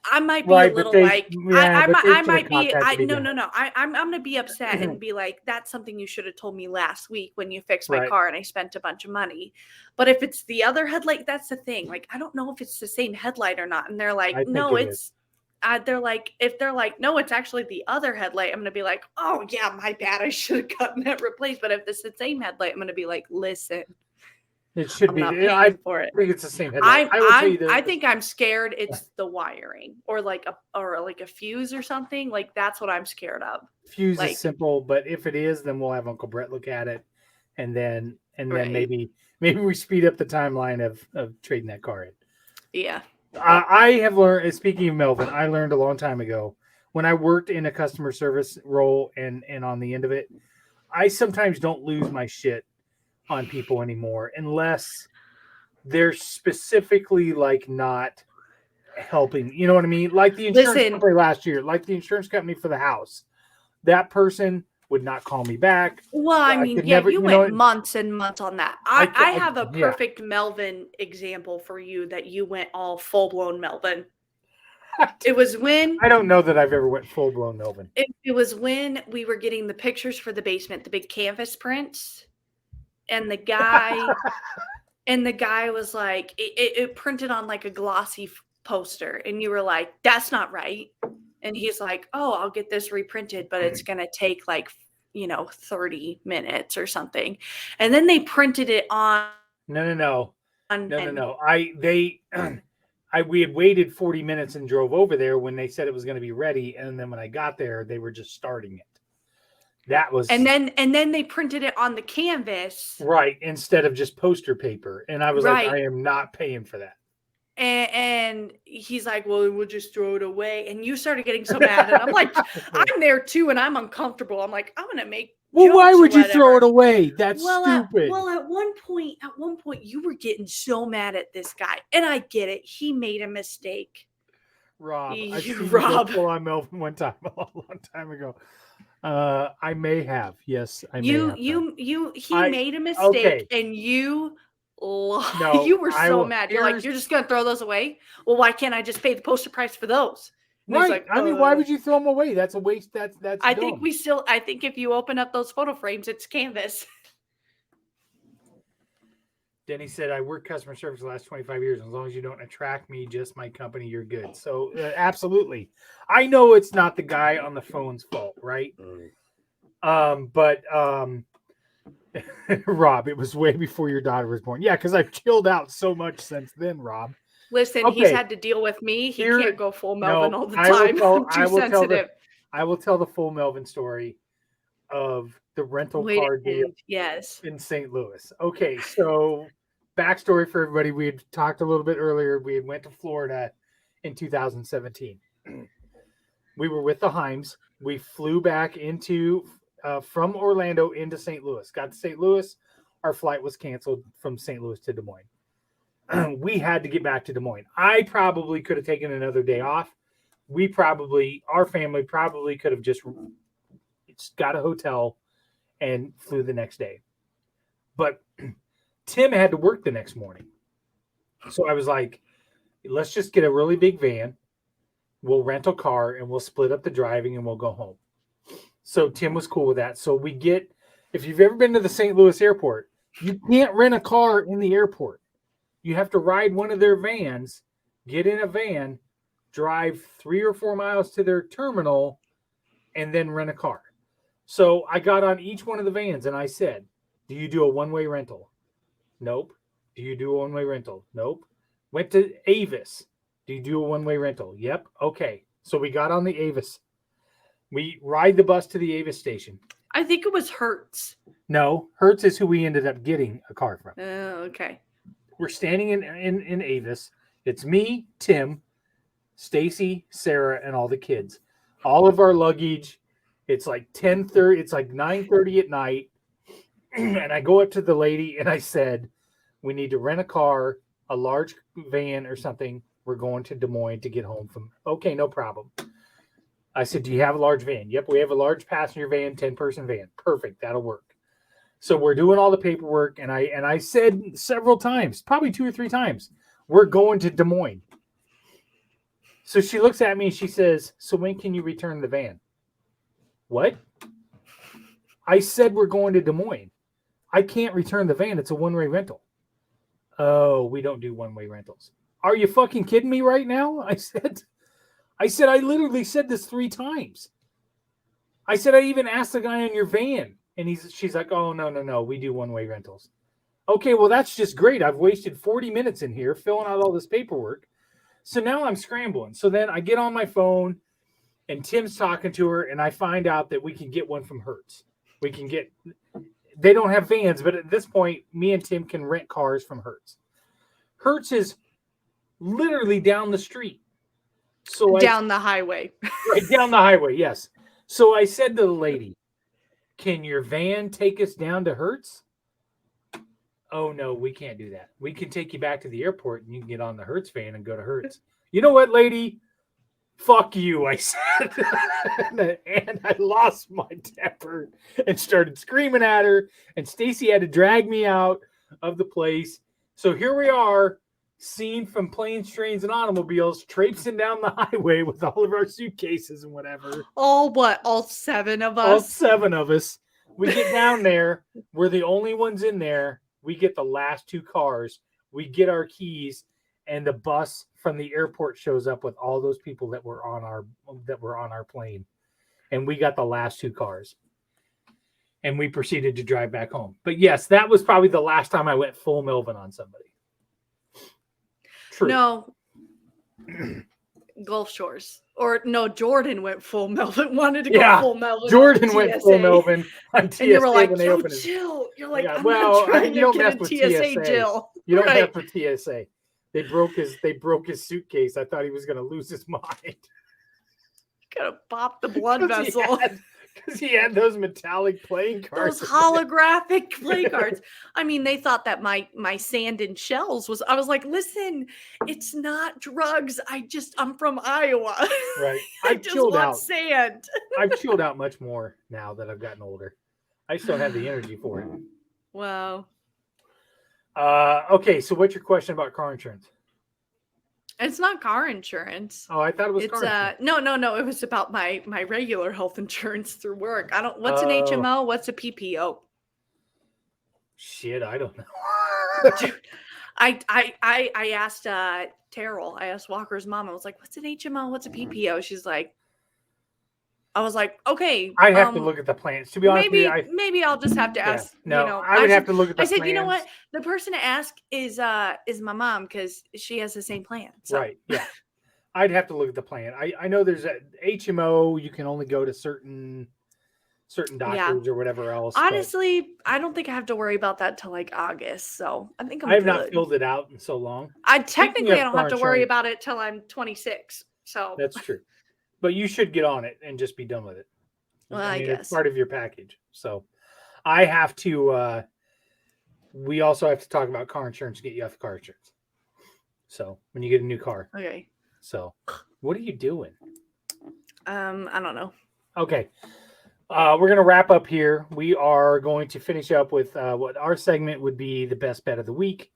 I might be a little like, I'm going to be upset and be like, that's something you should have told me last week when you fixed my car and I spent a bunch of money. But if it's the other headlight, that's the thing. Like, I don't know if it's the same headlight or not. And they're like, no, it's, they're like, if they're like, no, it's actually the other headlight. I'm going to be like, oh yeah, my bad. I should have gotten that replaced. But if it's the same headlight, I'm going to be like, listen. It should be. I think it's the same headlight. I think I'm scared it's the wiring or like a fuse or something. Like that's what I'm scared of. Fuse is simple, but if it is, then we'll have Uncle Brett look at it, and then maybe we speed up the timeline of trading that car in. Yeah. I have learned. Speaking of Melvin, I learned a long time ago when I worked in a customer service role and on the end of it, I sometimes don't lose my shit on people anymore unless they're specifically like not helping. You know what I mean? Like the insurance Listen. company last year, like the insurance company for the house. That person would not call me back. Well, I mean, could yeah, never- you you know, went months and months on that. I have a yeah. perfect Melvin example for you that you went all full-blown Melvin. It was when I don't know that I've ever went full blown Melvin. it was when we were getting the pictures for the basement, the big canvas prints, and the guy was like, it printed on like a glossy poster, and you were like, "That's not right," and he's like, "Oh, I'll get this reprinted, but it's gonna take like 30 minutes or something," and then they printed it on. No. We had waited 40 minutes and drove over there when they said it was going to be ready, and then when I got there, they were just starting it. That was And then they printed it on the canvas. Right, instead of just poster paper. And I was Right. like, I am not paying for that. And he's like, "Well, we'll just throw it away." And you started getting so mad, and I'm like, I'm there too, and I'm uncomfortable. I'm like, I'm gonna make. Well, why jokes would or you throw it whatever. away? That's Well, stupid. at one point, you were getting so mad at this guy, and I get it. He made a mistake. Rob, I've seen you Rob. go full on Melvin one time a long time ago. I may have. Yes, I may have. He made a mistake, okay. and you No, you were I so will- mad. You're like, here's- "You're just gonna throw those away? Well, why can't I just pay the poster price for those?" And he's Right. like, I mean, why would you throw them away? That's a waste. That's I dumb. think if you open up those photo frames, it's canvas. Denny said, I worked customer service the last 25 years. As long as you don't attract me, just my company, you're good. So absolutely. I know it's not the guy on the phone's fault, right? But Rob, it was way before your daughter was born. Yeah, because I've chilled out so much since then, Rob. Listen, Okay. he's had to deal with me. He can't go full Melvin all the time. I'm too sensitive. I will tell the full Melvin story of the rental car deal Yes. in St. Louis. Okay, so backstory for everybody. We had talked a little bit earlier. We had went to Florida in 2017. We were with the Heims. We flew back from Orlando into St. Louis. Got to St. Louis. Our flight was canceled from St. Louis to Des Moines. We had to get back to Des Moines. I probably could have taken another day off. Our family probably could have just got a hotel and flew the next day. But Tim had to work the next morning. So I was like, let's just get a really big van. We'll rent a car and we'll split up the driving and we'll go home. So Tim was cool with that. So if you've ever been to the St. Louis airport, you can't rent a car in the airport. You have to ride one of their vans, get in a van, drive 3 or 4 miles to their terminal, and then rent a car. So I got on each one of the vans and I said, do you do a one-way rental? Nope. Do you do a one-way rental? Nope. Went to Avis. Do you do a one-way rental? Yep. Okay. So we got on the Avis. We ride the bus to the Avis station. I think it was Hertz. No, Hertz is who we ended up getting a car from. Oh, okay. We're standing in Avis. It's me, Tim, Stacy, Sarah, and all the kids. All of our luggage. It's like 10:30. It's like 9:30 at night. And I go up to the lady and I said, we need to rent a car, a large van or something. We're going to Des Moines to get home from. Okay, no problem. I said, do you have a large van? Yep, we have a large passenger van, 10-person van. Perfect, that'll work. So we're doing all the paperwork, and I said several times, probably 2 or 3 times, we're going to Des Moines. So she looks at me and she says, so when can you return the van? What? I said we're going to Des Moines. I can't return the van. It's a one-way rental. Oh, we don't do one-way rentals. Are you fucking kidding me right now? I said, I literally said this 3 times. I said, I even asked the guy on your van. And she's like, oh, no. We do one-way rentals. Okay, well, that's just great. I've wasted 40 minutes in here filling out all this paperwork. So now I'm scrambling. So then I get on my phone and Tim's talking to her and I find out that we can get one from Hertz. They don't have vans, but at this point, me and Tim can rent cars from Hertz. Hertz is literally down the street. So Down the highway. Right, down the highway, yes. So I said to the lady, can your van take us down to Hertz? Oh, no, we can't do that. We can take you back to the airport and you can get on the Hertz van and go to Hertz. You know what, lady? Fuck you, I said. And I lost my temper and started screaming at her. And Stacy had to drag me out of the place. So here we are, seen from Planes, Trains, and Automobiles, traipsing down the highway with all of our suitcases and whatever. All what? All 7 of us? All 7 of us. We get down there. We're the only ones in there. We get the last 2 cars. We get our keys, and the bus from the airport shows up with all those people that were on our plane. And we got the last 2 cars. And we proceeded to drive back home. But yes, that was probably the last time I went full Melvin on somebody. True. No. Gulf Shores. Or no, Jordan went full Melvin. Wanted to go full Melvin. Jordan went full Melvin on TSA. And you were like, when they opened Jill. You're like, yeah, I'm well, not trying you don't to mess get with a TSA, TSA. Jill. You don't Right. mess with TSA. They broke his suitcase. I thought he was going to lose his mind. Gotta pop the blood vessel. Because he had those metallic playing cards. Those holographic play cards. I mean, they thought that my sand and shells was. I was like, listen, it's not drugs. I'm from Iowa. Right. I just want out. sand. I've chilled out much more now that I've gotten older. I still have the energy for it. Wow. Okay, so what's your question about car insurance? It's not car insurance. Oh, I thought it was It's car insurance. no. It was about my regular health insurance through work. What's an HMO? What's a PPO? Shit, I don't know. Dude, I asked Terrell. I asked Walker's mom. I was like, "What's an HMO? What's a PPO?" She's like, I was like, okay. I have to look at the plans. To be honest with you, maybe I'll just have to ask. No, you know, I would have to look at the I said, plans. you know what? The person to ask is my mom because she has the same plan. So. Right. Yeah. I'd have to look at the plan. I know there's a HMO. You can only go to certain doctors or whatever else. Honestly, I don't think I have to worry about that till like August. So I think I have not filled it out in so long. I don't have to worry about it till I'm 26. So that's true. But you should get on it and just be done with it. Well, I guess it's part of your package. So I have to, we also have to talk about car insurance to get you off car insurance. So when you get a new car. Okay. So what are you doing? I don't know. Okay. We're going to wrap up here. We are going to finish up with what our segment would be the best bet of the week.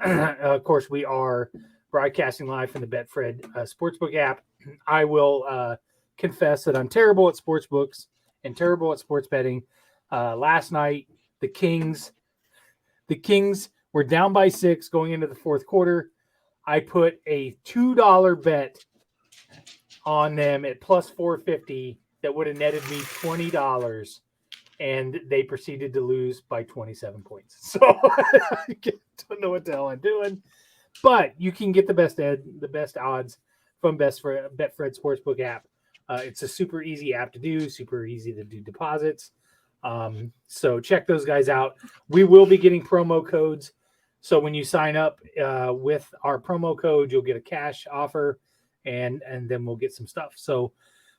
Of course, we are broadcasting live from the Betfred Sportsbook app. I will confess that I'm terrible at sportsbooks and terrible at sports betting. Last night, the Kings were down by 6 going into the fourth quarter. I put a $2 bet on them at plus 450 that would have netted me $20, and they proceeded to lose by 27 points. So I don't know what the hell I'm doing, but you can get the best odds from Betfred Sportsbook app. It's a super easy app to do, super easy to do deposits. So check those guys out. We will be getting promo codes. So when you sign up with our promo code, you'll get a cash offer, and then we'll get some stuff. So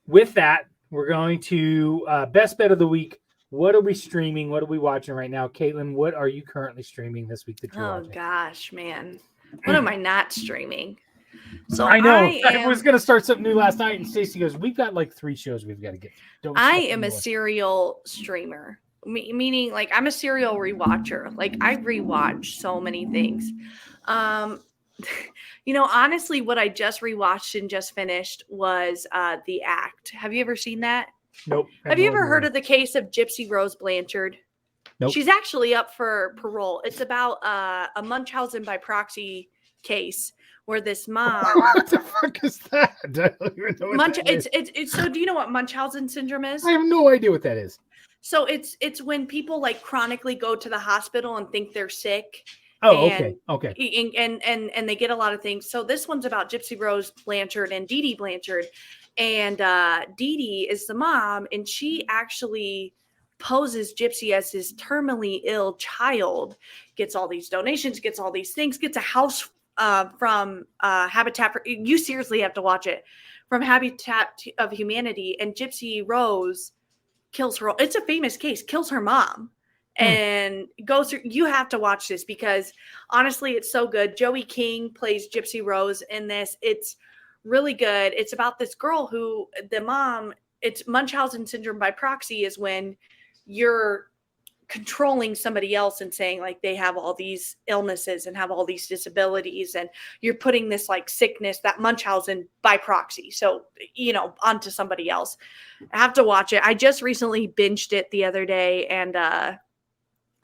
with that, we're going to best bet of the week. What are we streaming? What are we watching right now? Caitlin, what are you currently streaming this week that you're watching? Oh, gosh, man. What am I not streaming? So I know. I was going to start something new last night, and Stacey goes, we've got like 3 shows we've got to get. I am a serial streamer, meaning like I'm a serial rewatcher. Like I rewatch so many things. Honestly, what I just rewatched and just finished was The Act. Have you ever seen that? Nope. Have you ever heard of the case of Gypsy Rose Blanchard? Nope. She's actually up for parole. It's about a Munchausen by proxy case where this mom. What the fuck is that? I don't even know what that is. It's so do you know what Munchausen syndrome is? I have no idea what that is. So it's when people like chronically go to the hospital and think they're sick. Oh, and, okay. And they get a lot of things. So this one's about Gypsy Rose Blanchard and Dee Dee Blanchard. And Dee Dee is the mom, and she actually poses Gypsy as his terminally ill child, gets all these donations, gets all these things, gets a house from Habitat for, you seriously have to watch it, from Habitat of Humanity, and Gypsy Rose kills her. It's a famous case, kills her mom. And goes through. You have to watch this because honestly, it's so good. Joey King plays Gypsy Rose in this. It's really good. It's about this girl who the mom, it's Munchausen syndrome by proxy is when you're controlling somebody else and saying like they have all these illnesses and have all these disabilities, and you're putting this like sickness, that Munchausen by proxy, so onto somebody else. I have to watch it. I just recently binged it the other day, and I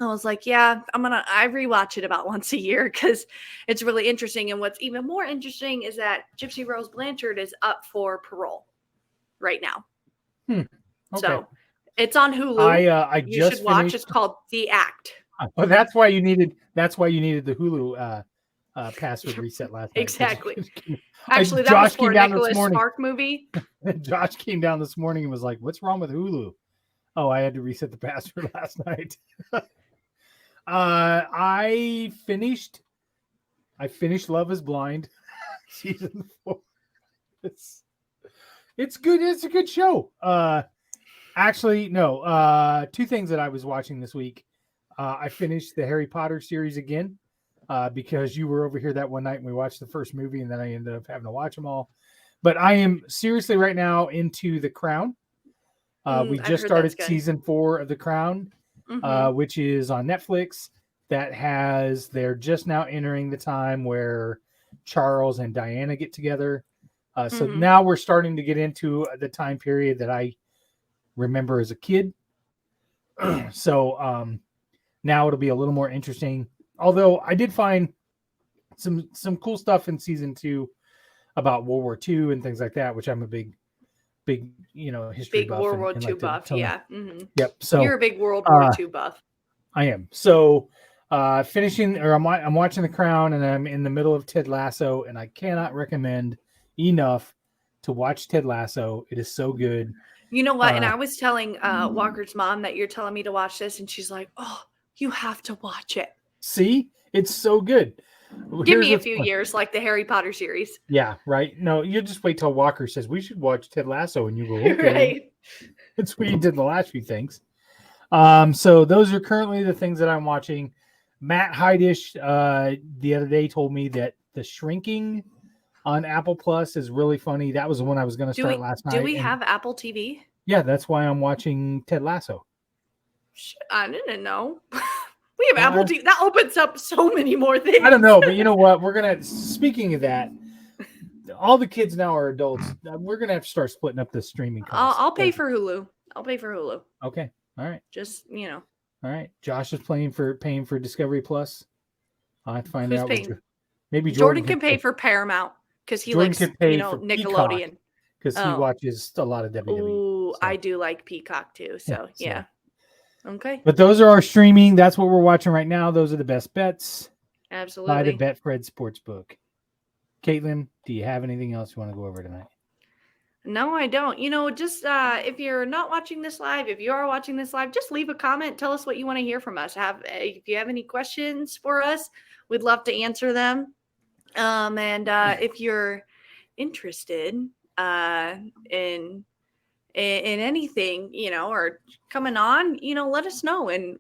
was like, yeah, I rewatch it about once a year because it's really interesting. And what's even more interesting is that Gypsy Rose Blanchard is up for parole right now. Okay. So it's on Hulu. I you just should watch. finished... It's called The Act. Well, that's why you needed the Hulu password reset last night. Exactly. Actually, that Josh was for came down Nicholas this morning. Spark movie. Josh came down this morning and was like, "What's wrong with Hulu?" Oh, I had to reset the password last night. I finished Love is Blind season 4. It's good. It's a good show. Actually, no. 2 things that I was watching this week. I finished the Harry Potter series again because you were over here that one night and we watched the first movie, and then I ended up having to watch them all. But I am seriously right now into The Crown. We just started season 4 of The Crown, which is on Netflix. They're just now entering the time where Charles and Diana get together. So now we're starting to get into the time period that I remember as a kid. So now it'll be a little more interesting. Although I did find some cool stuff in season 2 about World War II and things like that, which I'm a big history buff. World War II buff. Yeah. Yep. So you're a big World War II buff. I am. So I'm watching The Crown, and I'm in the middle of Ted Lasso, and I cannot recommend enough to watch Ted Lasso. It is so good. You know what? And I was telling Walker's mom that you're telling me to watch this, and she's like, "Oh, you have to watch it." See, it's so good. Give me a few years, like the Harry Potter series. Yeah, right. No, you just wait till Walker says we should watch Ted Lasso, and you go, okay. Right. That's what you did the last few things. So those are currently the things that I'm watching. Matt Heidish the other day told me that The Shrinking on Apple Plus is really funny. That was the one I was going to start last night. Do we have Apple TV? Yeah, that's why I'm watching Ted Lasso. I didn't know. We have Apple TV. That opens up so many more things. I don't know, but you know what? Speaking of that, all the kids now are adults. We're going to have to start splitting up the streaming costs. I'll pay for Hulu. I'll pay for Hulu. Okay. All right. Just, All right. Josh is paying for Discovery Plus. I'll have to find out. Maybe Jordan can pay for Paramount because he likes, Nickelodeon. Because he watches a lot of WWE. Ooh, so. I do like Peacock too. So, yeah. Okay. But those are our streaming. That's what we're watching right now. Those are the best bets. Absolutely. By the Betfred Sportsbook. Caitlin, do you have anything else you want to go over tonight? No, I don't. Just if you're not watching this live, if you are watching this live, just leave a comment. Tell us what you want to hear from us. If you have any questions for us, we'd love to answer them. And if you're interested in anything, or coming on, let us know. And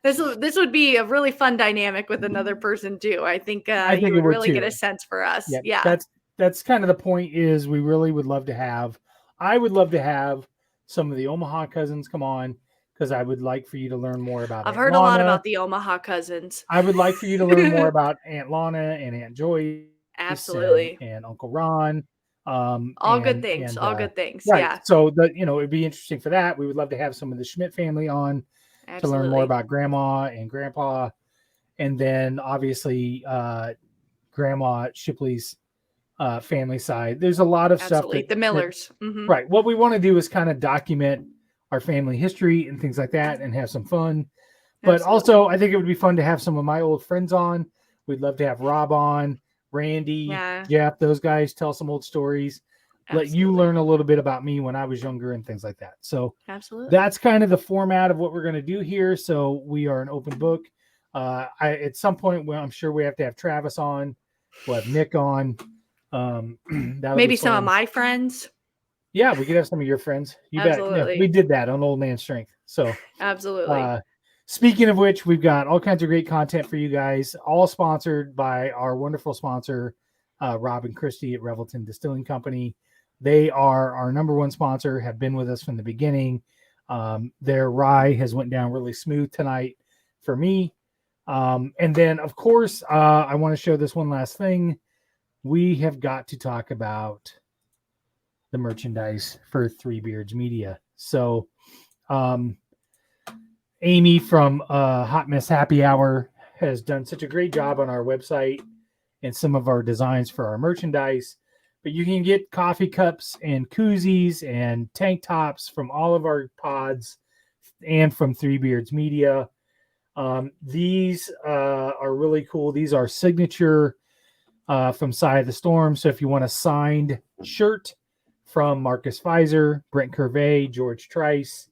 this would be a really fun dynamic with another person too. I think you would really get a sense for us. Yeah. That's kind of the point. Is we really would love to have. I would love to have some of the Omaha cousins come on, because I would like for you to learn more about. I've heard a lot about the Omaha cousins. I would like for you to learn more about Aunt Lana and Aunt Joy. Absolutely. And Uncle Ron. All good things. Right. Yeah. So it'd be interesting for that. We would love to have some of the Schmidt family on. Absolutely. To learn more about Grandma and Grandpa, and then obviously Grandma Shipley's family side. There's a lot of stuff. The Millers. Right. What we want to do is kind of document our family history and things like that, and have some fun. But also, I think it would be fun to have some of my old friends on. We'd love to have Rob on, Randy, Jeff, those guys tell some old stories. Let you learn a little bit about me when I was younger and things like that. So that's kind of the format of what we're going to do here. So we are an open book. At some point, I'm sure we have to have Travis on. We'll have Nick on. Maybe some of my friends. Yeah, we could have some of your friends. You bet. Yeah, we did that on Old Man Strength. So absolutely. Speaking of which, we've got all kinds of great content for you guys, all sponsored by our wonderful sponsor, Rob and Christy at Revelton Distilling Company. They are our number one sponsor, have been with us from the beginning. Their rye has went down really smooth tonight for me. And then, of course, I want to show this one last thing. We have got to talk about the merchandise for Three Beards Media. So, Amy from Hot Mess Happy Hour has done such a great job on our website and some of our designs for our merchandise. But you can get coffee cups and koozies and tank tops from all of our pods and from Three Beards Media. These are really cool. These are signature from Side of the Storm. So if you want a signed shirt from Marcus Pfizer, Brent Curvey, George Trice,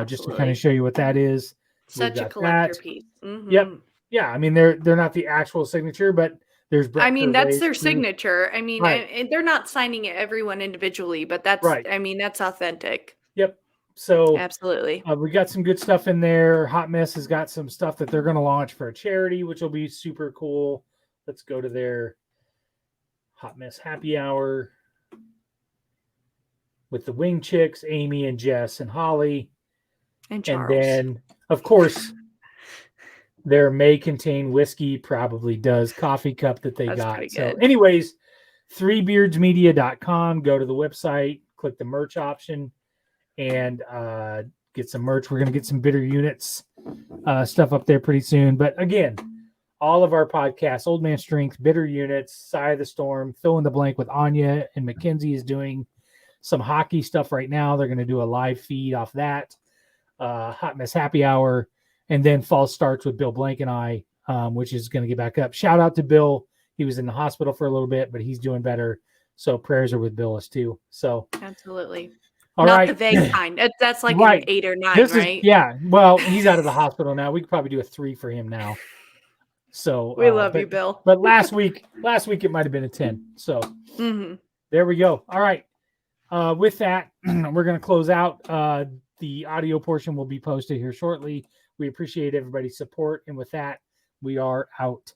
just to kind of show you what that is. Such a collector piece. Mm-hmm. Yep. Yeah. I mean, they're not the actual signature, but there's Brent I mean, that's their too. signature. I mean, Right. and they're not signing it everyone individually, but that's, Right. I mean, that's authentic. Yep. So absolutely. We got some good stuff in there. Hot Mess has got some stuff that they're going to launch for a charity, which will be super cool. Let's go to their Hot Mess Happy Hour with the Wing Chicks, Amy and Jess and Holly. And Charles. And then, of course, their May Contain Whiskey probably does coffee cup that they got. So anyways, threebeardsmedia.com. Go to the website, click the merch option, and get some merch. We're going to get some bitter units stuff up there pretty soon. But again, all of our podcasts, Old Man Strength, Bitter Units, Side of the Storm, Fill in the Blank with Anya and Mackenzie is doing some hockey stuff right now. They're going to do a live feed off that. Hot Mess Happy Hour, and then Fall Starts with Bill Blank and I, which is going to get back up. Shout out to Bill. He was in the hospital for a little bit, but he's doing better. So prayers are with Bill too. So absolutely. All Not right. the vague kind. That's like Right. an 8 or 9, This right? Yeah. Well, he's out of the hospital now. We could probably do a 3 for him now. So we love you, Bill. But last week it might have been a 10. So There we go. All right. With that, we're going to close out. The audio portion will be posted here shortly. We appreciate everybody's support. And with that, we are out.